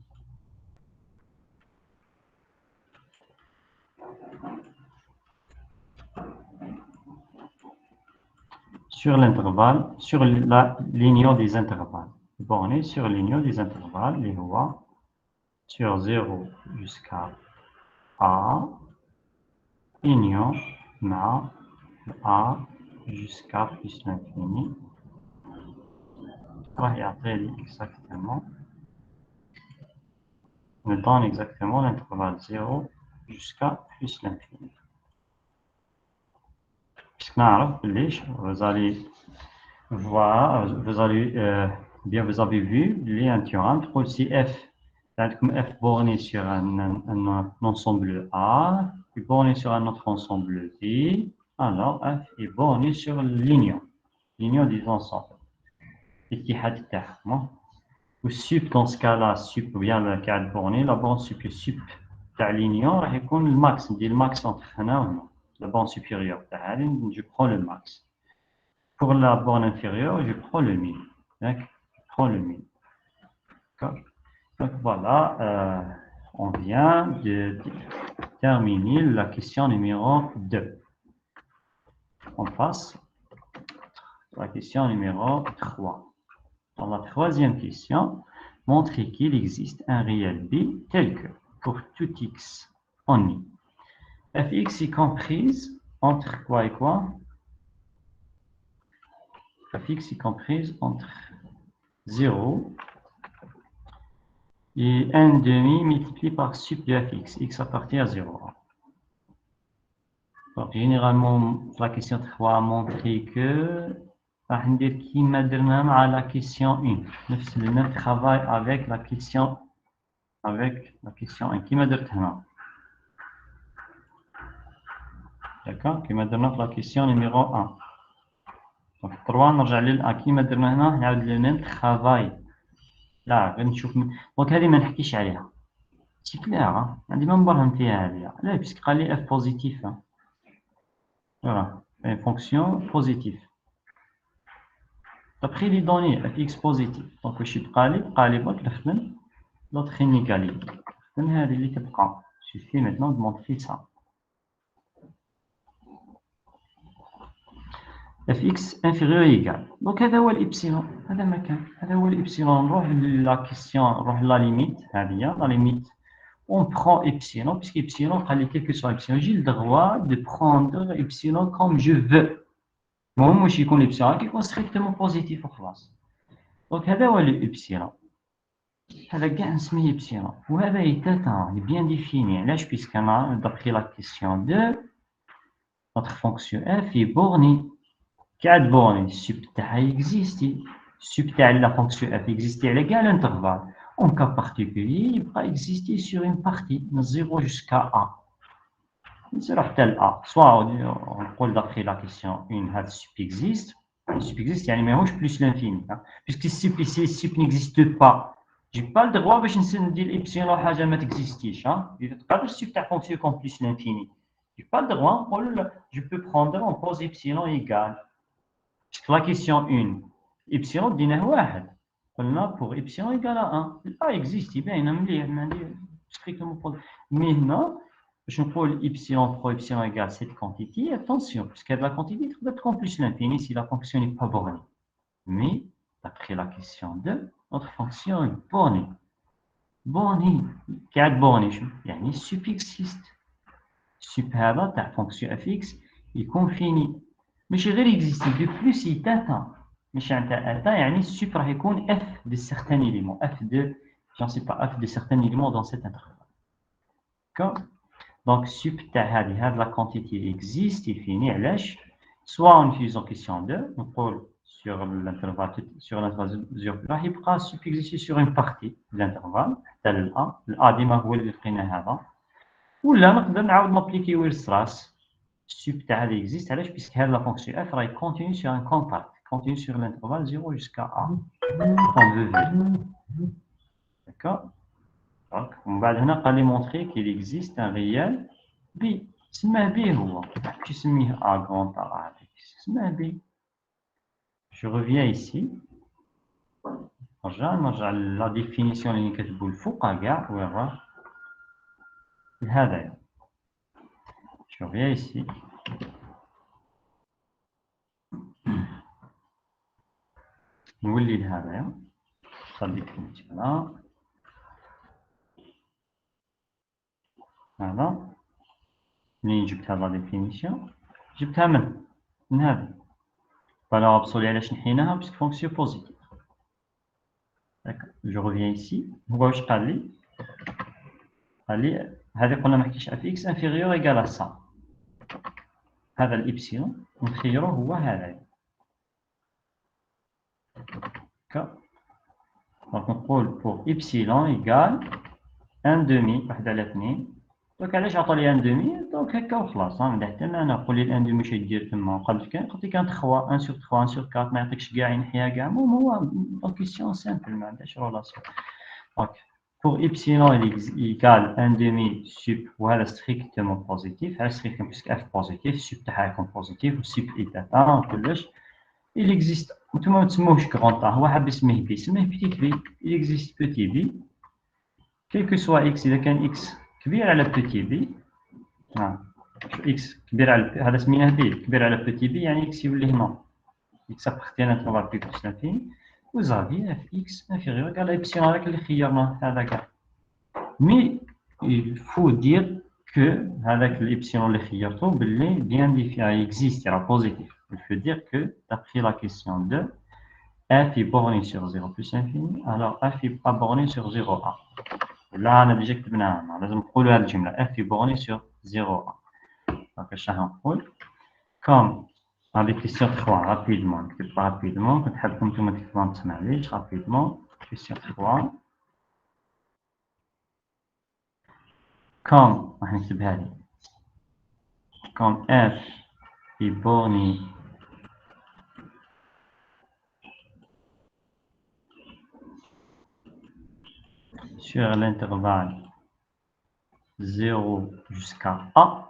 sur l'intervalle, sur la ligne des intervalles. Borné sur l'union des intervalles, les rois, sur 0 jusqu'à A, union, ma, A jusqu'à plus l'infini. Regardez exactement. Me donne exactement l'intervalle 0 jusqu'à plus l'infini. Vous allez voir, vous avez vu les théorème si f, comme f borné sur un ensemble A, est borné sur un autre ensemble B, alors f est borné sur l'union des ensembles. Ou sup dans ce cas-là, sup vient le cas borné, la borne sup de l'union, il y a le max, le max entre la borne supérieure, je prends le max. Pour la borne inférieure, je prends le min. Donc voilà, on vient de terminer la question numéro 2. On passe à la question numéro 3. Dans la troisième question, montrez qu'il existe un réel b tel que, pour tout x en i, fx est comprise entre quoi et quoi? Fx est comprise entre 0 et 1 demi multiplié par sup de fx, x appartient à 0. Donc, généralement, la question 3 a montré que راح ندير كيما درنا مع la question 1. نفس le même travail avec la question 1 كيما درت هنا. D'accord, كيما درنا في la question numéro 1. Donc 3 نرجع لل 1 كيما درنا هنا نعاود le même travail. لا غير نشوف دونك هذه ما نحكيش عليها. سي كلير عندي ما نبرهن فيها هذه. لا باسكو قال لي اف بوزيتيف. Voilà, une fonction positive. D'après les données, fx positive. Donc, je suis prêt à l'autre inégalité. Il suffit maintenant de montrer ça. fx inférieur ou égal. Donc, c'est l'epsilon. C'est l'epsilon. On va la question, la limite. La limite. On prend epsilon, puisque epsilon, quel que soit epsilon, j'ai le droit de prendre epsilon comme je veux. Moi, je connais l'epsilon qui est strictement positif en classe. Donc, c'est l'epsilon. هذا كاع نسميه epsilon. وهذا est bien défini. Là, puisque d'après la question 2, notre fonction f est bornée. Quelle bornée? Sup تاعها existe. Sup تاع la fonction f existe à l'égal intervalle. En cas particulier, il va exister sur une partie de 0 jusqu'à a. C'est tel a. Soit on parle d'après la question 1, sup existe. Sup existe, يعني ماهوش plus l'infini. Puisque sup ici, sup n'existe pas. Je n'ai pas le droit de dire epsilon حاجة ما تexistيش. Je ne peux pas sup تاع fonction comme plus l'infini. Je n'ai pas le droit, je peux prendre en pose epsilon égal. Puisque la question 1, epsilon ديناه واحد. قلنا pour epsilon égale à 1. A existe, باينة مليح strictement positif. Mais هنا باش نقول epsilon pro epsilon égale cette quantité, attention, puisque la quantité peut être comme plus l'infini si la fonction n'est pas bornée. Mais d'après la question 2, notre fonction est bornée. Bornée, quelle bornée? يعني sup existe. Sup هذا تاع fonction fx يكون fini. ماشي غير يكزيستي de plus يتاتان. ماشي نتاع يعني sup راح يكون f de certains éléments, f de, j'en sais pas, f de certains éléments dans cet intervalle. D'accord? Donc sup تاع هذه la quantité existe et fini علاش soit en utilisant question 2 نقول sur l'intervalle 0 راح يبقى sup existe sur une partie de l'intervalle حتى a ديما هو اللي لقينا هذا ولا نقدر نعاود نابليكيو الصراص sup تاع هذا existe علاش puisque هذه la fonction f راهي continue sur un contact continue sur l'intervalle 0 jusqu'à a on veut voir. D'accord. Donc on va هنا قال لي montrer qu'il existe un réel B. اسمه B هو ماشي نسميه A grand A اسمه B. Je reviens ici. نرجع la définition اللي كتبوا الفوق كاع وين راه هذا. Je reviens ici. نولي لهذا خلي كلمتي هنا هذا منين جبت هذا la définition جبتها من هذه valeur absolue علاش نحيناها باسكو فونكسيون بوزيتيف. D'accord. Je reviens ici. هو واش قال لي؟ قال لي هذه قلنا ما حكيتش fx inférieur égal à ça. هذا الإبسيلون نخيره هو هذا. D'accord. Donc نقول pour epsilon égale 1 demi واحد على 2. دونك علاش عطى لي 1 demi دونك هكا وخلاص ما حتى انا نقول لي 1 demi واش يدير تما قبل كان قلت لك 3 1 sur 3 1 sur 4 ما يعطيكش كاع ينحيها كاع المهم هو دونك كيسيون سامبل ما عندهاش رولاسيون. دونك pour epsilon égale 1 demi sup وهذا strictement positif هذا strictement puisque f positif sup تاعها يكون positif وsup إيتاتا وكلش. Il existe نتوما ما تسموهش grand A هو حاب يسميه B سميه petit b. Il existe petit b quel que soit x إذا كان x كبير على petit b x كبير على هذا سميناه b كبير على petit b يعني x يولي هنا x appartient à l'intervalle plus plus l'infini vous avez fx inférieur à epsilon هذاك اللي خيرناه هذا كاع. Mais il faut dire que هذاك الإبسيلون اللي خيرته باللي bien défini existe il est positif. Il faut dire que d'après la question 2 f est borné sur 0 plus l'infini, alors f est pas borné sur 0,1. Là, on a déjà كتبناها. لازم نقولوا هذه الجملة f est borné sur 0,1. Donc, اش راح نقول comme avec question 3 rapidement نكتب rapidement كنت حابكم نتوما تكتبوها ما تسمعليش rapidement question 3 comme راح نكتبها لي comme f est borné sur l'intervalle 0 jusqu'à A.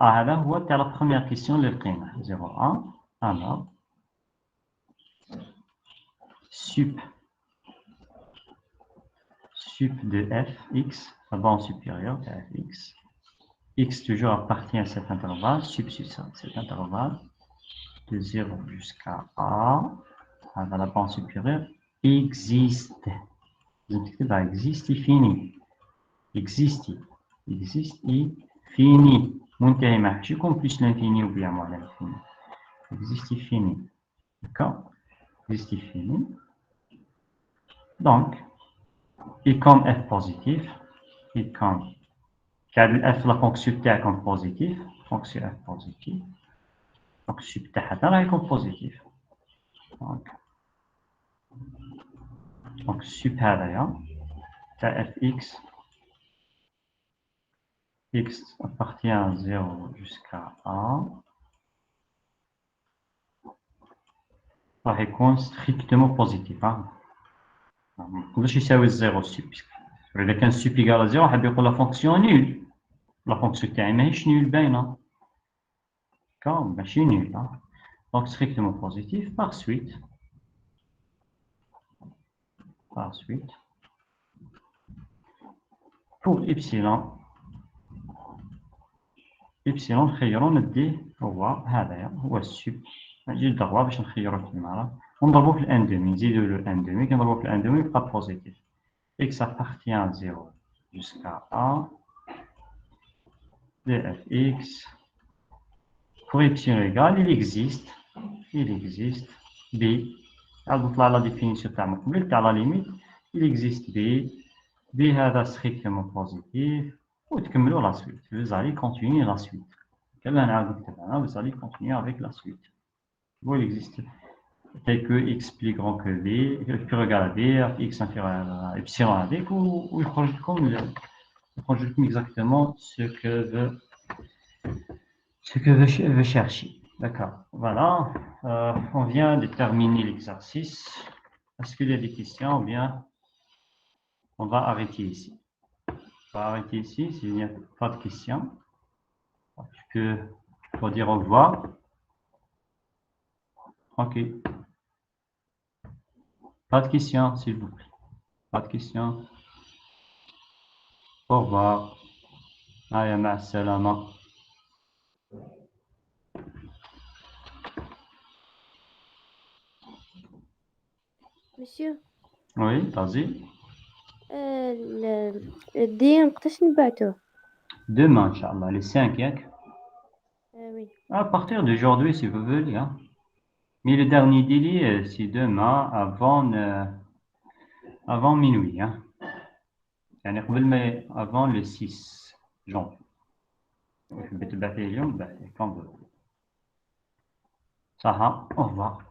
هذا هو تاع la première question اللي لقيناه 0,1 alors sup de fx, la bande supérieure de fx, x toujours appartient à cet intervalle, sup sur cet intervalle de 0 jusqu'à A, dans la bande supérieure, existe. Existe et fini. Existe et fini. منتهي ما حش يكون plus l'infini ou bien moins l'infini. Existe et fini. D'accord? Existe et fini. Donc, et comme f positif, et comme f la fonction تاعكم positif, fonction f positif, donc sup تاعها راح يكون positif. Donc sup هذايا تاع fx, x appartient à 0 jusqu'à A, راح يكون strictement positif. ما نقدرش يساوي الزيرو السوب. إذا كان السوب égal à 0 حاب يقول لا فونكسيون نول. لا فونكسيون تاعي ماهيش نول باينة. كون ماشي نول. Donc strictement positif. Par suite, pour epsilon نخيرو نديه هو هذايا هو السوب. نجي نضربوه باش نخيرو كيما ونضربو في الان دومي نزيدو له الان دومي كنضربو في الان دومي يبقى بوزيتيف. x appartient à 0 jusqu'à A de fx pour epsilon égal il existe b عاد نطلع la définition تاع من قبل تاع la limite il existe b هذا strictement positif وتكملوا la suite. Vous allez continuer la suite. كما نعاود نكتبها vous allez continuer avec la suite. Bon, il existe tel que x plus grand que b, plus égal à b, x inférieur à epsilon à b, ou il prend exactement ce que veut chercher. D'accord. Voilà. On vient de terminer l'exercice. Est-ce qu'il y a des questions ou bien on va arrêter ici? On va arrêter ici s'il n'y a pas de questions. Il faut dire au revoir. Ok. Pas de questions, s'il vous plaît. Pas de questions. Au revoir. Allez, مع السلامة. Monsieur, Oui, vas-y. الدين وقتاش نبعتوه؟ Demain, Inch'Allah, les 5, yak. oui. À partir d'aujourd'hui, si vous voulez. Hein. Mais le dernier délai, c'est demain avant minuit. Hein. يعني قبل ما avant le 6 janvier. Je vais te battre les lions, comme vous. Ça va, au revoir.